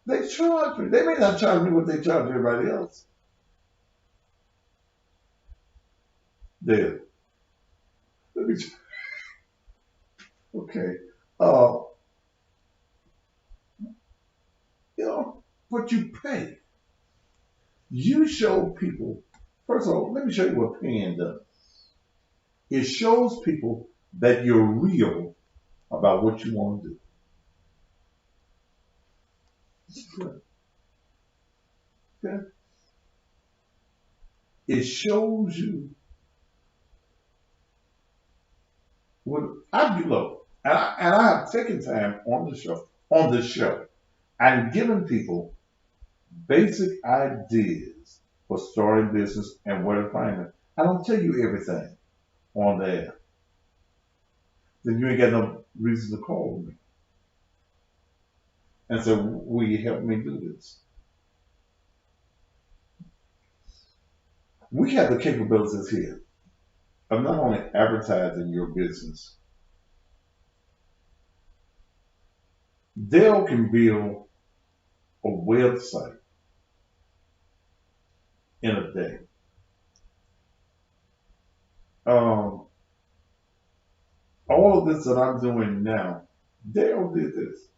they charge me. They may not charge me what they charge everybody else. There. Let me. Okay. Uh, what you pay. You show people. First of all, let me show you what paying does. It shows people that you're real about what you want to do. Okay. Okay. It shows you what I do. Look, and I have taken time on the show, and given people basic ideas for starting business and where to find it. I don't tell you everything on there. Then you ain't got no reason to call me and say, "Will you help me do this?" We have the capabilities here of not only advertising your business. Dale can build a website in a day. Um, all of this that I'm doing now, Dale did this.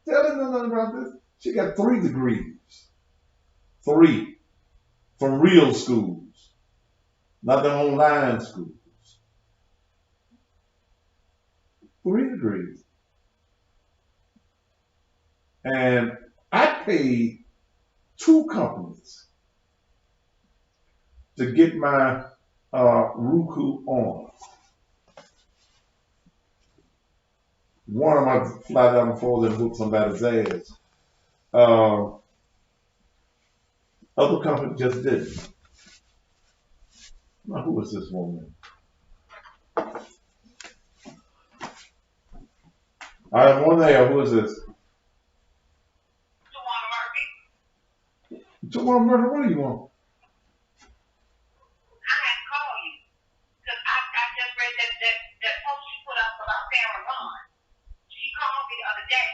Dale didn't know nothing about this. She got 3 degrees, 3 from real schools, not the online schools. 3 degrees. And I paid 2 companies to get my Roku on. One of them I fly down the floor and whoop somebody's ass. Other company just didn't. Now, who is this woman? I am on there. Who is this? Tomorrow murder. What do you want? I had to call you because I just read that post you put up about Sarah Vaughn. She called me the other day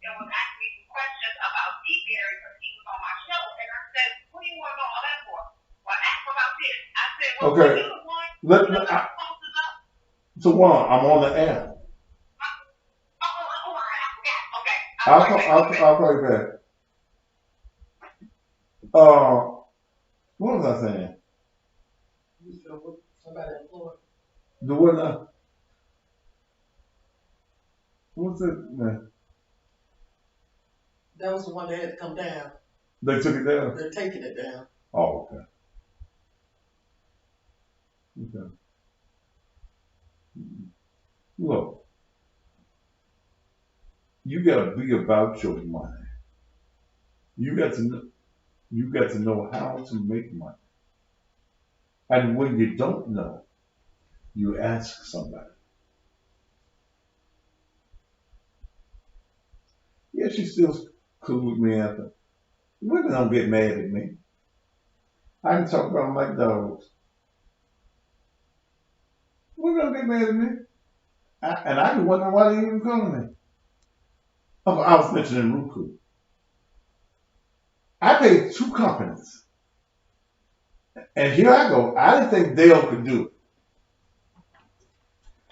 and was asking me some questions about DeBerry because he was on my show. And I said, what do you want to know all that for? Well, ask about this. I said, well, Okay. you the one who put the posters up? Tomorrow, I'm on the air. I forgot. Okay. I'll call you back. What was I saying? Somebody in Florida. The what now? What's it, man? That was the one that had to come down. They took it down? They're taking it down. Oh, okay. Okay. Look, you gotta be about your money. You got to know how to make money. And when you don't know, you ask somebody. Yeah, she's still cool with me after. Women don't get mad at me. I can talk about them like dogs. Women don't get mad at me. And I can wonder why they even calling me. Oh, I was mentioning Roku. I paid 2 companies. And here I go. I didn't think Dale could do it.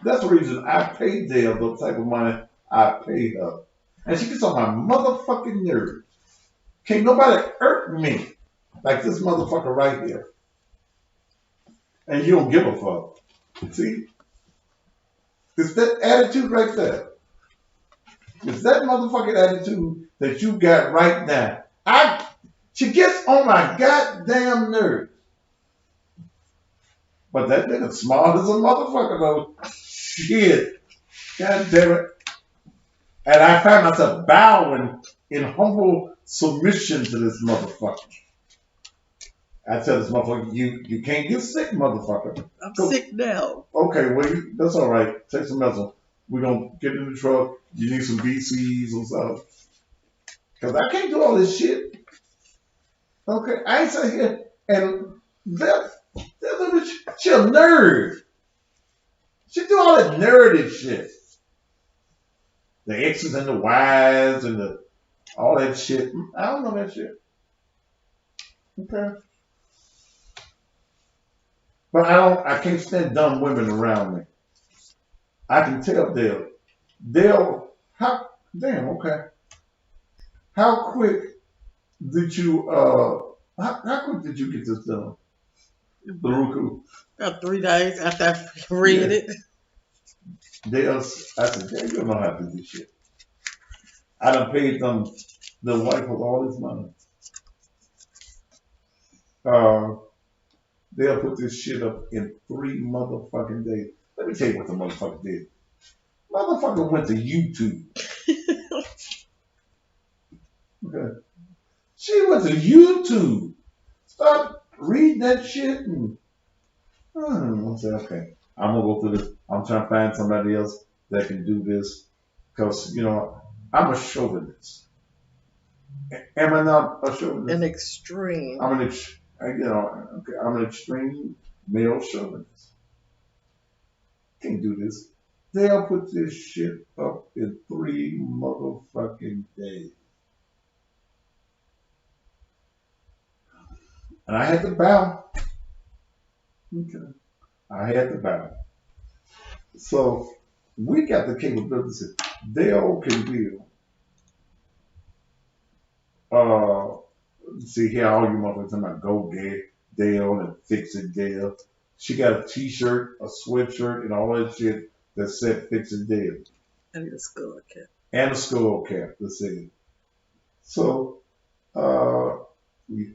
That's the reason I paid Dale the type of money I paid her. And she gets on my motherfucking nerves. Can't nobody hurt me like this motherfucker right here. And you don't give a fuck. See? It's that attitude right there. It's that motherfucking attitude that you got right now. She gets on my goddamn nerves. But that nigga smart as a motherfucker though. Shit. God damn it. And I find myself bowing in humble submission to this motherfucker. I tell this motherfucker, you can't get sick, motherfucker. I'm sick now. Okay, well, that's all right. Take some medicine. We're going to get in the truck. You need some BCs or something. Because I can't do all this shit. Okay, I ain't sitting here. And she a nerd. She do all that nerdy shit. The X's and the Y's and all that shit. I don't know that shit. Okay. But I can't stand dumb women around me. I can tell they'll, okay. How quick did you, how quick did you get this done? Baruku. About 3 days after I read it. I said, you don't know how to do this shit. I done paid them, the wife with all this money. They'll put this shit up in 3 motherfucking days. Let me tell you what the motherfucker did. Motherfucker went to YouTube. Okay. She went to YouTube. Start reading that shit and I said, okay, I'm gonna go through this. I'm trying to find somebody else that can do this. Because, I'm a chauvinist. Am I not a chauvinist? An extreme. I'm an extreme male chauvinist. Can't do this. They'll put this shit up in 3 motherfucking days. And I had to bow. Okay. I had to bow. So we got the capability. Dale can build. See here, all you motherfuckers talking about go get Dale and fix it Dale. She got a t-shirt, a sweatshirt, and all that shit that said fix it Dale. And a skull cap. And a skull cap that said. So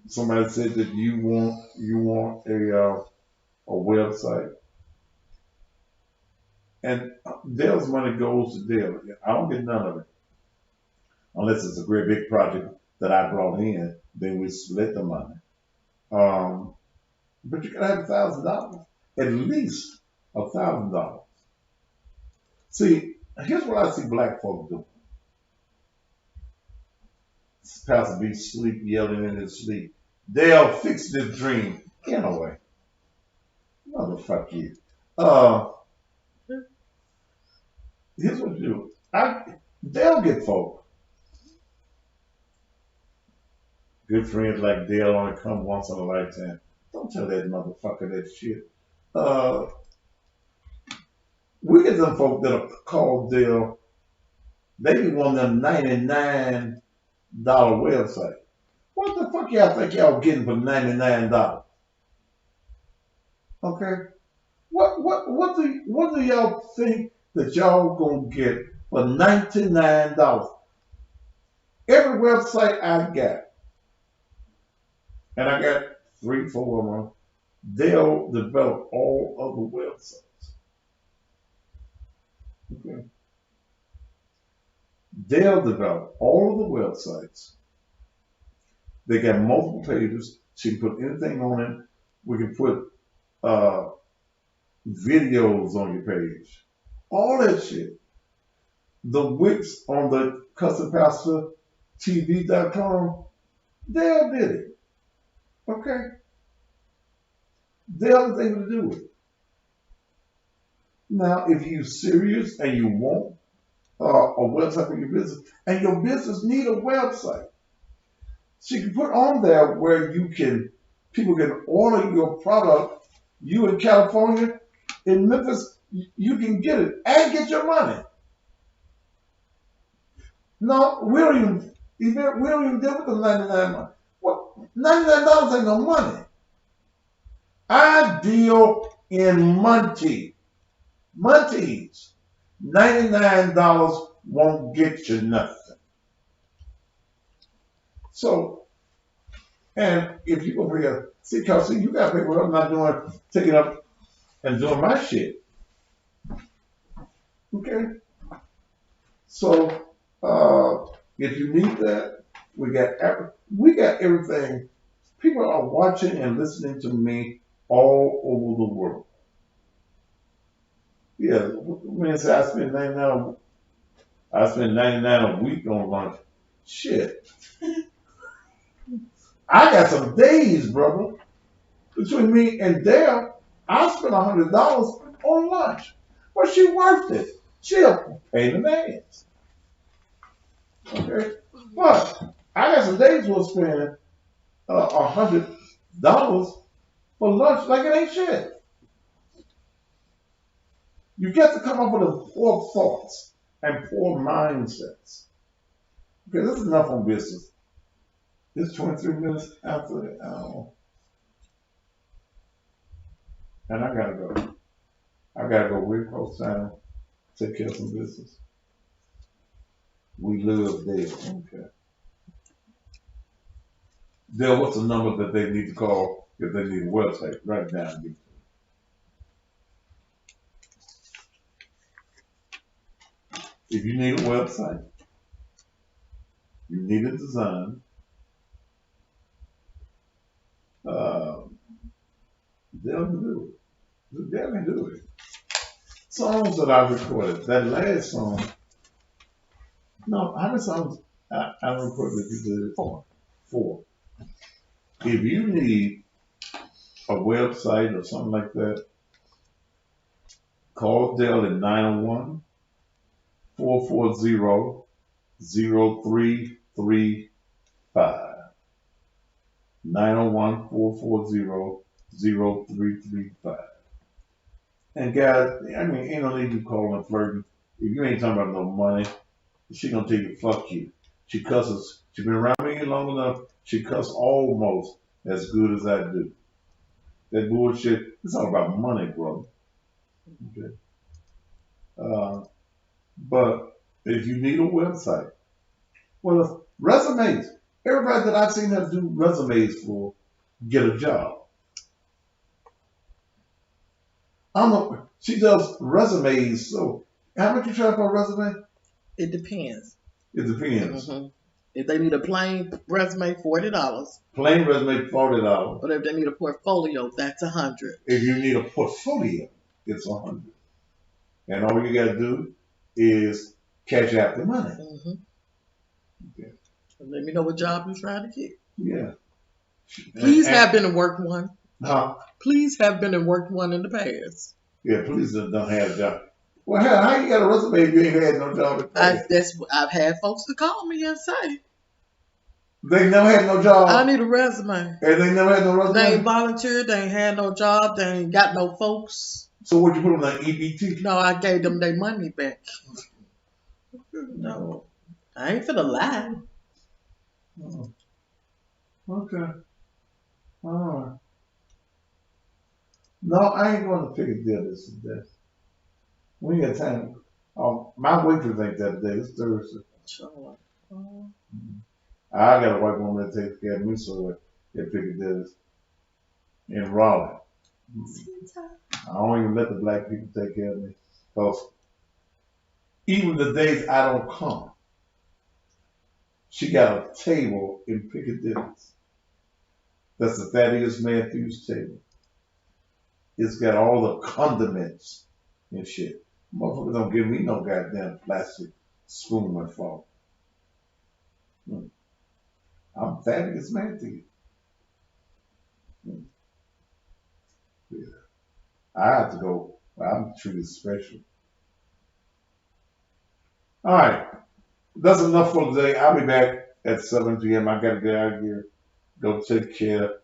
somebody said that you want a website. And Dale's money goes to Dale. I don't get none of it. Unless it's a great big project that I brought in, then we split the money. But you gotta have $1,000. At least $1,000. See, here's what I see black folk do. Pastor B sleep, yelling in his sleep. They'll fix this dream. Get away. Motherfuck you. Here's what you do. They'll get folk. Good friends like Dale only come once in a lifetime. Don't tell that motherfucker that shit. We get them folk that'll call Dale. They be one of them $99 website. What the fuck y'all think y'all getting for $99? Okay? What do y'all think that y'all gonna get for $99? Every website I got, and I got 3, 4 of them, they'll develop all of the websites. Okay. They'll develop all of the websites. They got multiple pages. She can put anything on it. We can put videos on your page. All that shit. The Wix on the CustomPastorTV.com, Dale did it. Okay? Dale is able to do it. Now, if you're serious and you want a website for your business, and your business need a website, she can put on there where people can order your product. You in California, in Memphis, you can get it and get your money. No, we don't We don't even deal with the 99. What? $99 ain't no money. I deal in Monty. Monty's. $99 won't get you nothing. So, and if you go here, see, cause you got people I'm not doing, taking up and doing my shit. Okay? So, if you need that, we got everything. People are watching and listening to me all over the world. Yeah, when I say I spend 99, I spend 99 a week on lunch. Shit. I got some days, brother. Between me and Dale, I spent $100 on lunch. But she worth it. She'll pay the ass. Okay? But I got some days we'll spend $100 for lunch like it ain't shit. You get to come up with the poor thoughts and poor mindsets. Okay, this is enough on business. It's 23 minutes after the hour. And I gotta go. I gotta go way across town, take care of some business. We live there. Okay. Dale, what's the number that they need to call if they need a website? Write it down. If you need a website, you need a design, they'll do it. They can do it. Songs that I recorded, that last song, no, how many songs I recorded that you did? Four. If you need a website or something like that, call Dell at 901-440-0335. 901-440-0335. And guys, I mean, ain't no need you calling flirting. If you ain't talking about no money, she gonna tell you fuck you. She cusses. She been around me long enough. She cuss almost as good as I do. That bullshit. It's all about money, bro. Okay. But if you need a website, well, resumes. Everybody that I've seen them do resumes for get a job. She does resumes. So how much you charge for a resume? It depends. It depends. Mm-hmm. If they need a plain resume, $40. Plain resume, $40. But if they need a portfolio, that's $100. If you need a portfolio, it's $100. And all you gotta do is cash out the money. Mm-hmm. Okay. Let me know what job you're trying to get. Yeah. Please have been and worked one. Huh? Please have been and worked one in the past. Yeah, please don't have a job. Well, hell, how you got a resume if you ain't had no job? I've had folks to call me and say, they never had no job. I need a resume. And they never had no resume? They ain't volunteered. They ain't had no job. They ain't got no folks. So what you put on that EBT? No, I gave them their money back. No, I ain't finna lie. Oh. Okay. All right. No, I ain't going to Piccadilly today. We ain't got time. My waitress ain't that day. It's Thursday. Sure. I got a white woman that takes care of me so at Piccadilly in Raleigh. I don't even let the black people take care of me. Because even the days I don't come, she got a table in Piccadilly. That's the Thaddeus Matthews table. It's got all the condiments and shit. Motherfuckers don't give me no goddamn plastic spoon and fork. I'm Thaddeus Matthews. Yeah. I have to go. I'm treated special. All right. That's enough for today. I'll be back at 7 p.m. I got to get out of here. Go take care.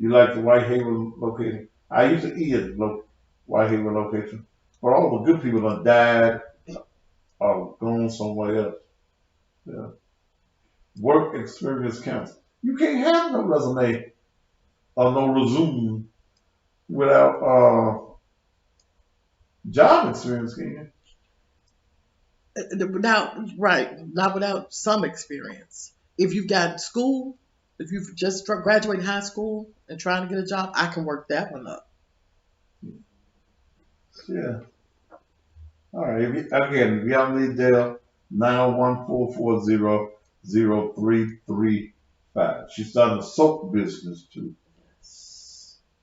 You like the Whitehaven location? I used to eat at the Whitehaven location. But all the good people that died are gone somewhere else. Yeah. Work experience counts. You can't have no resume or no resume without job experience, can you? Not without some experience. If you've got school, if you've just graduated high school and trying to get a job, I can work that one up. Yeah. All right. Again, if y'all need Dale, 901-440-0335. She's starting a soap business too.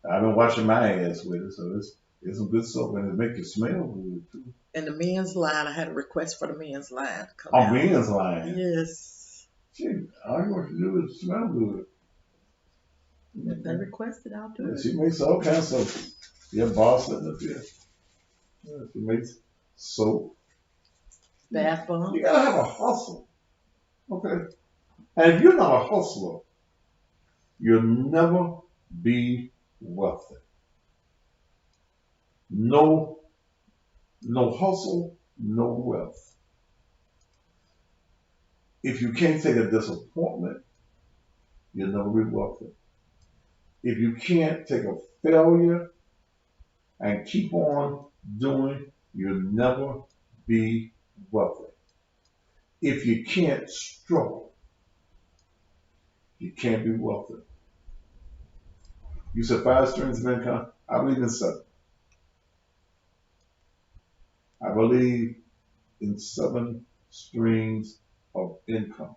I've been washing my ass with it, so it's some good soap and it make you smell good too. And the men's line, I had a request for the men's line to come On out. men's line. Yes. Shit, all you want to do is smell good. If they requested, I'll do Yeah, it. she makes all kinds of soap. Yeah, boss sitting up here. Yeah, she makes soap. Bath bomb. You gotta have a hustle. Okay. And if you're not a hustler, you'll never be wealthy. No, no hustle, no wealth. If you can't take a disappointment, you'll never be wealthy. If you can't take a failure and keep on doing, you'll never be wealthy. If you can't struggle, you can't be wealthy. You said 5 streams of income. I believe in 7. I believe in 7 streams of income.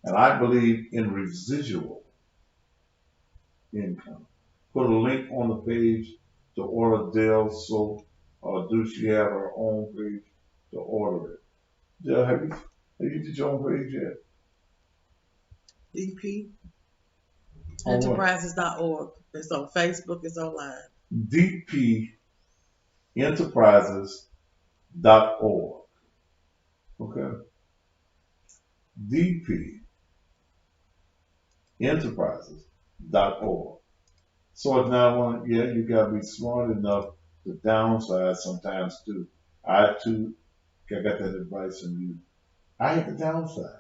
And I believe in residual income. Put a link on the page to order Dell soap, or do she have her own page to order it? Dell, have you did your own page yet? DP On what? Enterprises.org. It's on Facebook, it's online. DPEnterprises.org. Okay. DPEnterprises.org. So if now one, yeah, you gotta be smart enough to downsize sometimes too. I too, I got that advice from you. I had to downsize.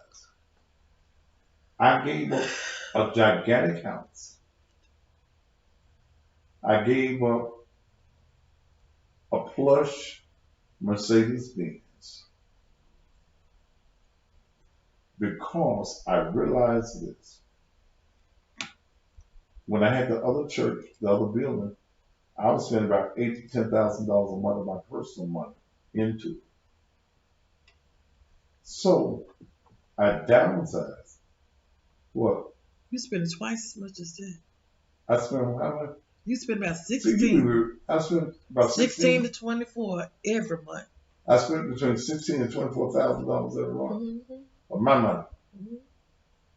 I gave up a gigantic house. I gave up a plush Mercedes Benz because I realized this. When I had the other church, the other building, I was spending about $8,000 to $10,000 a month of my personal money into it. So I downsized. What? You spend twice as much as that. I spent how much? You spend about See, 16, I spent about 16 to 24 every month. I spent between $16,000 and $24,000 every month Mm-hmm. of my money. Mm-hmm.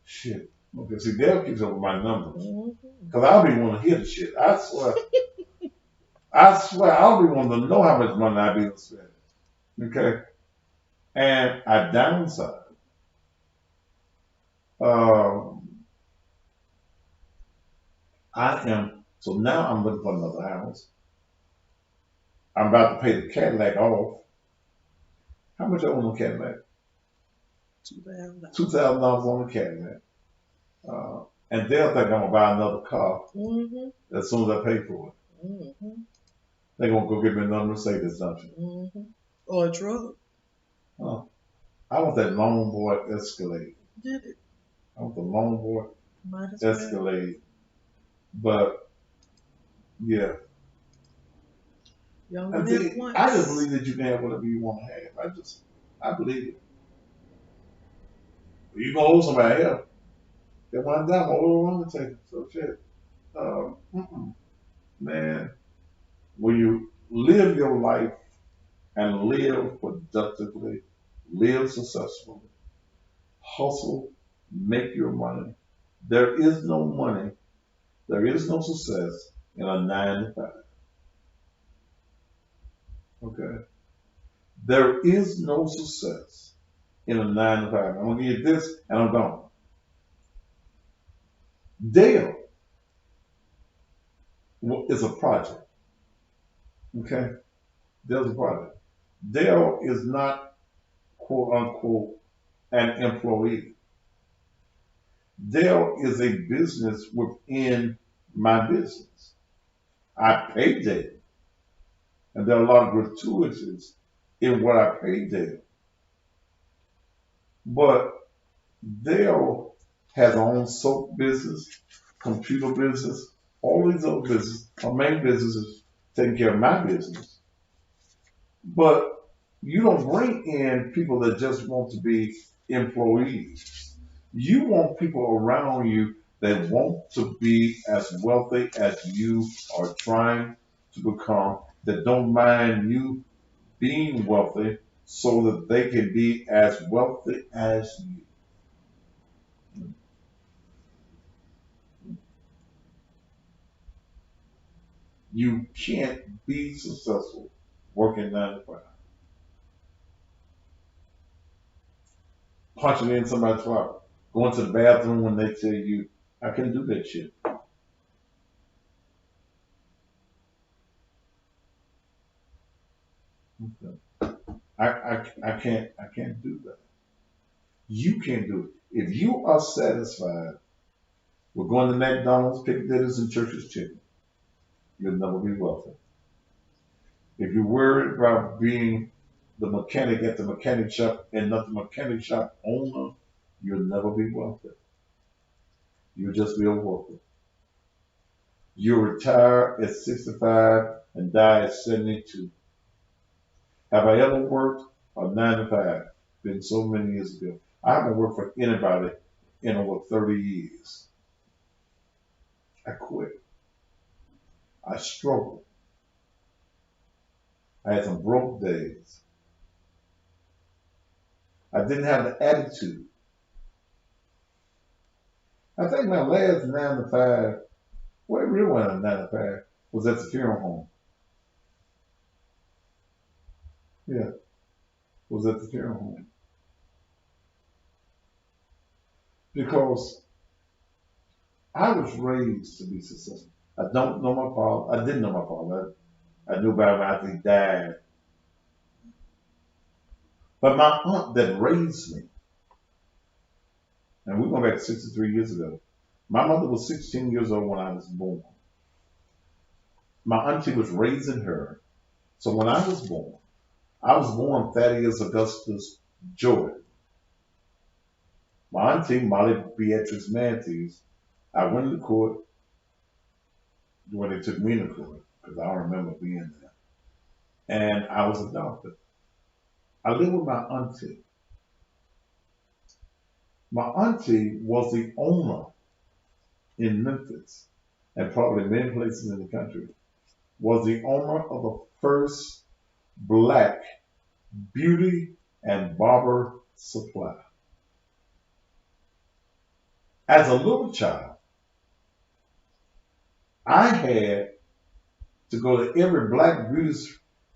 Shit. Okay, see, Dale keeps up with my numbers. Mm-hmm. Because I'll be wanting to hear the shit. I swear. I'll be wanting to know how much money I be spending. Okay? And I downsized. So now I'm looking for another house. I'm about to pay the Cadillac off. How much I owe on the Cadillac? $2,000. $2,000 on the Cadillac. And they'll think I'm going to buy another car Mm-hmm. as soon as I pay for it. Mm-hmm. They're going to go get me another Mercedes, don't you? Mm-hmm. Or a truck. Oh, I want that Long Boy Escalade. Did it? I want the Long Boy Might as well. Escalade. But, yeah. You I only live once. just believe that you can have whatever you want to have. I believe it. You going to owe somebody else. That one down, all on the table. So, shit. Man, when you live your life and live productively, live successfully, hustle, make your money. There is no money, there is no success in a 9 to 5. Okay? There is no success in a 9 to 5. I'm going to give you this and I'm gone. Dale is a project. Okay? Dale's a project. Dale is not, quote unquote, an employee. There is a business within my business. I pay Dale, and there are a lot of gratuities in what I pay Dale. But Dale has her own soap business, computer business, all these other businesses. Her main business is taking care of my business. But you don't bring in people that just want to be employees. You want people around you that want to be as wealthy as you are trying to become, that don't mind you being wealthy so that they can be as wealthy as you. You can't be successful working 9 to 5. Punching in somebody's closet, going to the bathroom when they tell you, I can do that shit. Okay. I can't do that. You can't do it. If you are satisfied with going to McDonald's, Piccadilly's, and Church's Chicken, you'll never be wealthy. If you're worried about being the mechanic at the mechanic shop and not the mechanic shop owner, you'll never be wealthy. You'll just be a worker. You'll retire at 65 and die at 72. Have I ever worked a 9 to 5? Been so many years ago. I haven't worked for anybody in over 30 years. I quit. I struggled. I had some broke days. I didn't have the attitude. I think my last 9 to 5, well, it really wasn't a 9 to 5, was at the funeral home. Yeah, was at the funeral home. Because I was raised to be successful. I don't know my father. I didn't know my father. I knew about him after he died. But my aunt that raised me, and we're going back 63 years ago, my mother was 16 years old when I was born. My auntie was raising her. So when I was born Thaddeus Augustus Jordan. My auntie, Molly Beatrice Matthews, I went to court when they took me to court, because I don't remember being there. And I was adopted. I lived with my auntie. My auntie was the owner in Memphis, and probably many places in the country, was the owner of the first black beauty and barber supply. As a little child, I had to go to every black beauty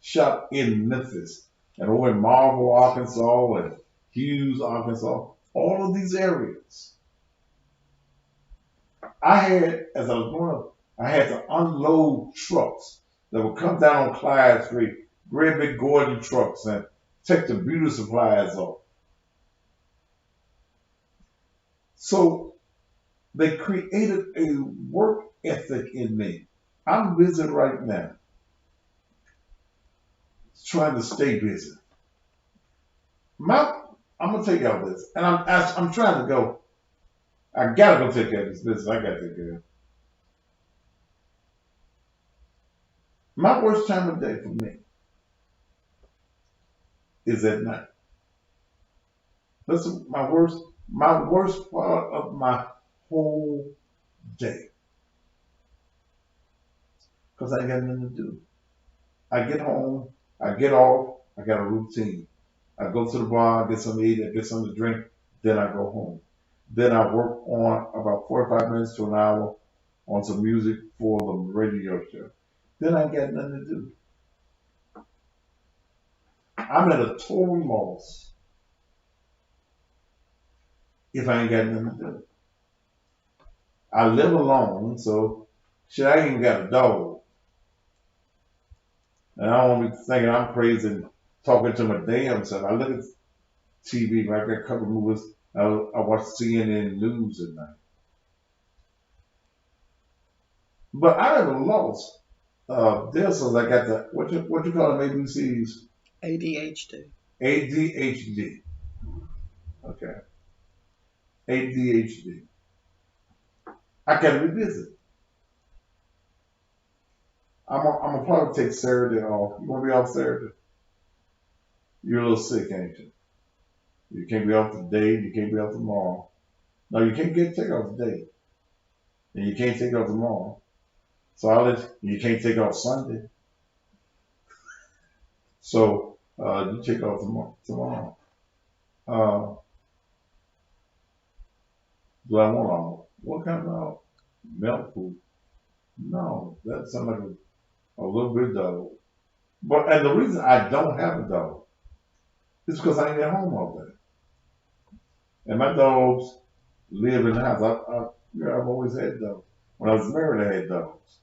shop in Memphis and over in Marvel, Arkansas, and Hughes, Arkansas, all of these areas. I had, as I was growing up, I had to unload trucks that would come down on Clyde Street, great big Gordon trucks, and take the beauty supplies off. So they created a work ethic in me. I'm busy right now, trying to stay busy. I'm gonna tell y'all this, and I'm trying to go. I gotta go take care of this business. I gotta take care of it. My worst time of day for me is at night. Listen, my worst part of my whole day, because I ain't got nothing to do. I get home, I get off, I got a routine. I go to the bar, I get something to eat, I get something to drink, then I go home. Then I work on about 45 minutes to an hour on some music for the radio show. Then I got nothing to do. I'm at a total loss if I ain't got nothing to do. I live alone, so shit, I ain't even got a dog. And I don't want to be thinking I'm crazy and talking to my damn self. TV. I got a couple of movies. I watch CNN News at night. But I have lost. This is I got the what you call them ABCs? ADHD. ADHD. Okay. ADHD. I can revisit. I'm gonna probably take Saturday off. You wanna be off Saturday? You're a little sick, ain't you? You can't be off today. You can't be off tomorrow. No, you can't take off today, and you can't take off tomorrow. So you can't take off Sunday. So you take off tomorrow. Do I want what kind of milk food? No, that sounds like a little bit dog. And the reason I don't have a dog is because I ain't at home all day. And my dogs live in the house. I've always had dogs. When I was married, I had dogs.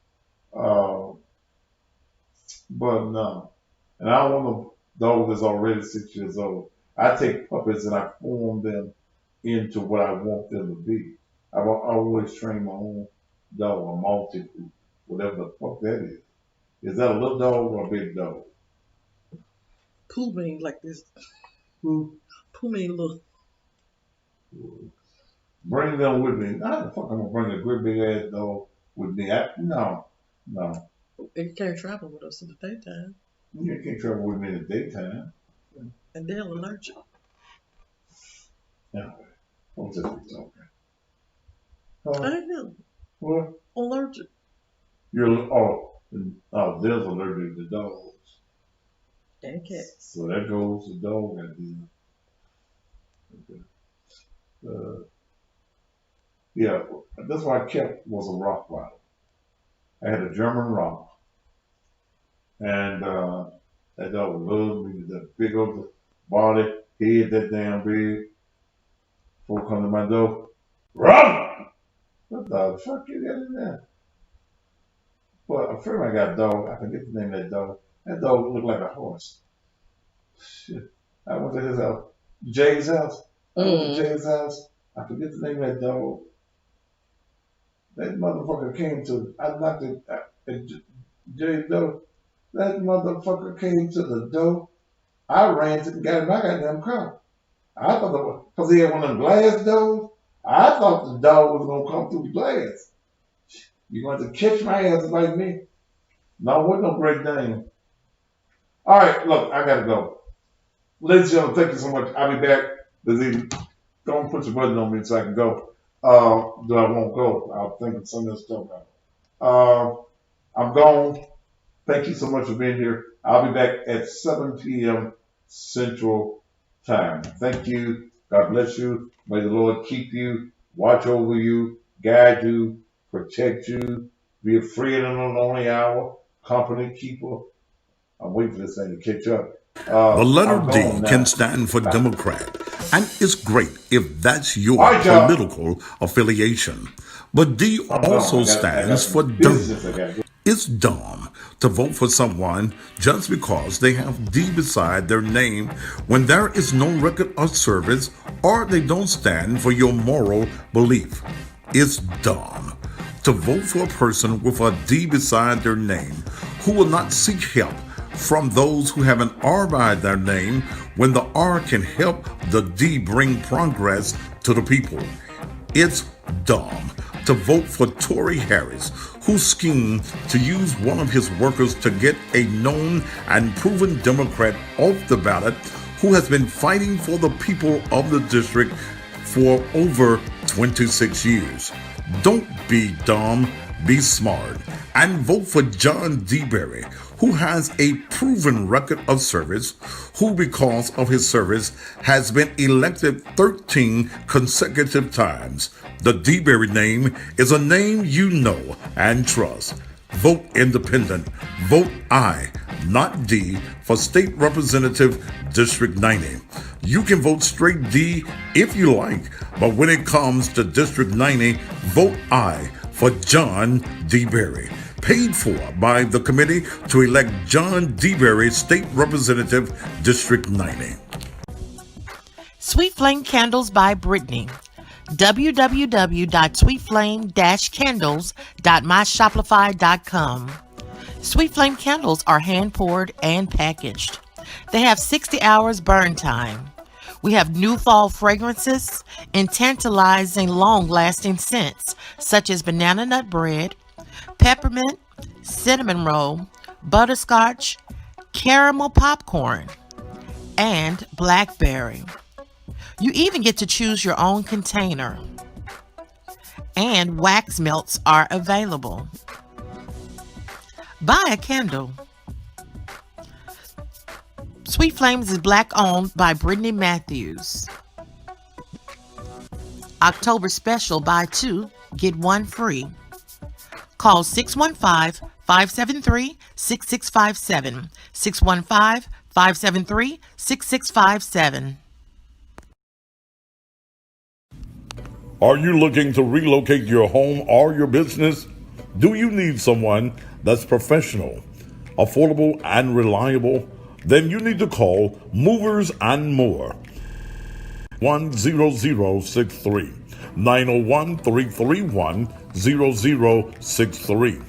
But no. And I don't want a dog that's already 6 years old. I take puppies and I form them into what I want them to be. I always train my own dog, a multi-food, whatever the fuck that is. Is that a little dog or a big dog? Pooh mean like this. Who? Pooh mean little. Bring them with me. How the fuck I'm gonna bring a great big ass dog with me? No. They can't travel with us in the daytime. You can't travel with me in the daytime. And they're allergic. Anyway, what was this we talking? I know. What? Allergic. There's allergic to dogs. And cats. So that goes the dog idea. Okay. Yeah, that's why I kept was a Rottweiler. I had a German Rottweiler. And that dog loved me, that big old body, head that damn big. Folk come to my door, run! What the fuck you got in there? Well, a friend of mine got a dog. I forget the name of that dog. That dog looked like a horse. Shit. I went to his house. Jay's house. I went to Jay's house. I forget the name of that dog. That motherfucker came to, I knocked it at Jay's door. That motherfucker came to the door. I ran to the guy in my goddamn car. I thought, because he had one of them glass doors, I thought the dog was going to come through the glass. You going to catch my ass like me? No, what no great Dane. All right, look, I got to go. Ladies and gentlemen, thank you so much. I'll be back this evening. Don't put your button on me so I can go. I won't go. I'll think of some of this stuff now. I'm gone. Thank you so much for being here. I'll be back at 7 p.m. Central Time. Thank you. God bless you. May the Lord keep you, watch over you, guide you, protect you, be a friend in a lonely hour, company keeper. I'm waiting for this thing to catch up. The letter D can stand for Democrat, and it's great if that's your political affiliation. But D also stands for dumb. It's dumb to vote for someone just because they have D beside their name when there is no record of service or they don't stand for your moral belief. It's dumb to vote for a person with a D beside their name who will not seek help from those who have an R by their name when the R can help the D bring progress to the people. It's dumb to vote for Tory Harris, who schemed to use one of his workers to get a known and proven Democrat off the ballot who has been fighting for the people of the district for over 26 years. Don't be dumb, be smart, and vote for John DeBerry, who has a proven record of service, who because of his service has been elected 13 consecutive times. The DeBerry name is a name you know and trust. Vote independent. Vote I, not D, for State Representative District 90. You can vote straight D if you like, but when it comes to District 90, vote I for John DeBerry. Paid for by the committee to elect John DeBerry State Representative District 90. Sweet Flame Candles by Brittany. www.sweetflame-candles.myshopify.com. Sweet Flame candles are hand poured and packaged. They have 60 hours burn time. We have new fall fragrances and tantalizing long-lasting scents such as banana nut bread, peppermint, cinnamon roll, butterscotch, caramel popcorn, and blackberry. You even get to choose your own container. And wax melts are available. Buy a candle. Sweet Flames is Black owned by Brittany Matthews. October special, buy 2, get 1 free. Call 615-573-6657. 615-573-6657. Are you looking to relocate your home or your business? Do you need someone that's professional, affordable, and reliable? Then you need to call Movers and More. 10063 901-331-0063.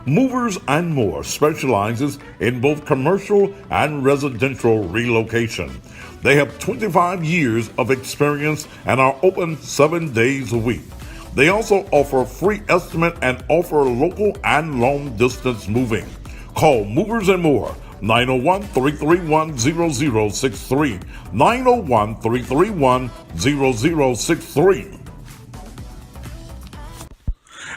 Movers and More specializes in both commercial and residential relocation. They have 25 years of experience and are open 7 days a week. They also offer free estimate and offer local and long distance moving. Call Movers and More. 901-331-0063. 901-331-0063.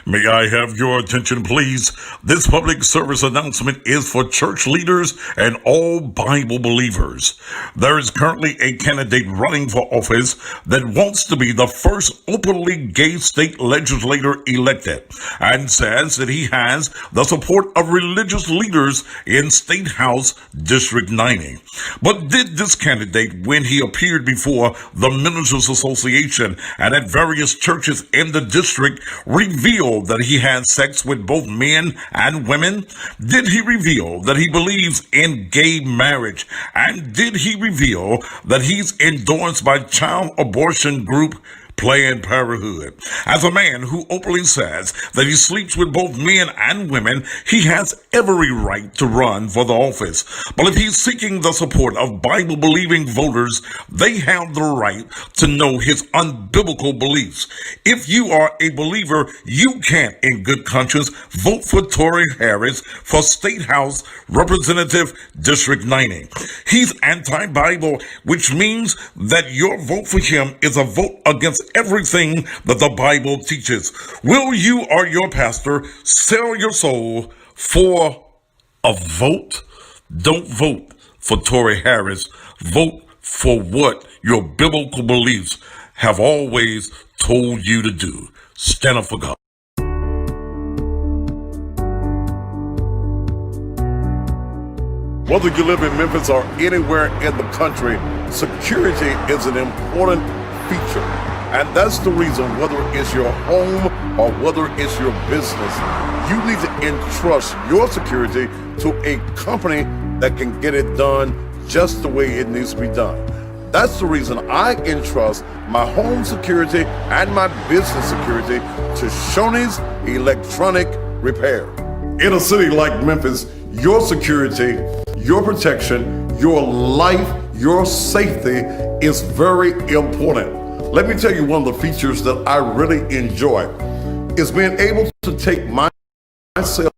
May I have your attention, please? This public service announcement is for church leaders and all Bible believers. There is currently a candidate running for office that wants to be the first openly gay state legislator elected and says that he has the support of religious leaders in State House District 90. But did this candidate, when he appeared before the Ministers Association and at various churches in the district, reveal that he had sex with both men and women? Did he reveal that he believes in gay marriage? And did he reveal that he's endorsed by child abortion group Planned Parenthood? As a man who openly says that he sleeps with both men and women, he has every right to run for the office. But if he's seeking the support of Bible-believing voters, they have the right to know his unbiblical beliefs. If you are a believer, you can't, in good conscience, vote for Tory Harris for State House Representative District 90. He's anti-Bible, which means that your vote for him is a vote against everything that the Bible teaches. Will you or your pastor sell your soul for a vote? Don't vote for Tory Harris. Vote for what your biblical beliefs have always told you to do. Stand up for God. Whether you live in Memphis or anywhere in the country, security is an important feature. And that's the reason, whether it's your home or whether it's your business, you need to entrust your security to a company that can get it done just the way it needs to be done. That's the reason I entrust my home security and my business security to Shoney's Electronic Repair. In a city like Memphis, your security, your protection, your life, your safety is very important. Let me tell you one of the features that I really enjoy is being able to take my cell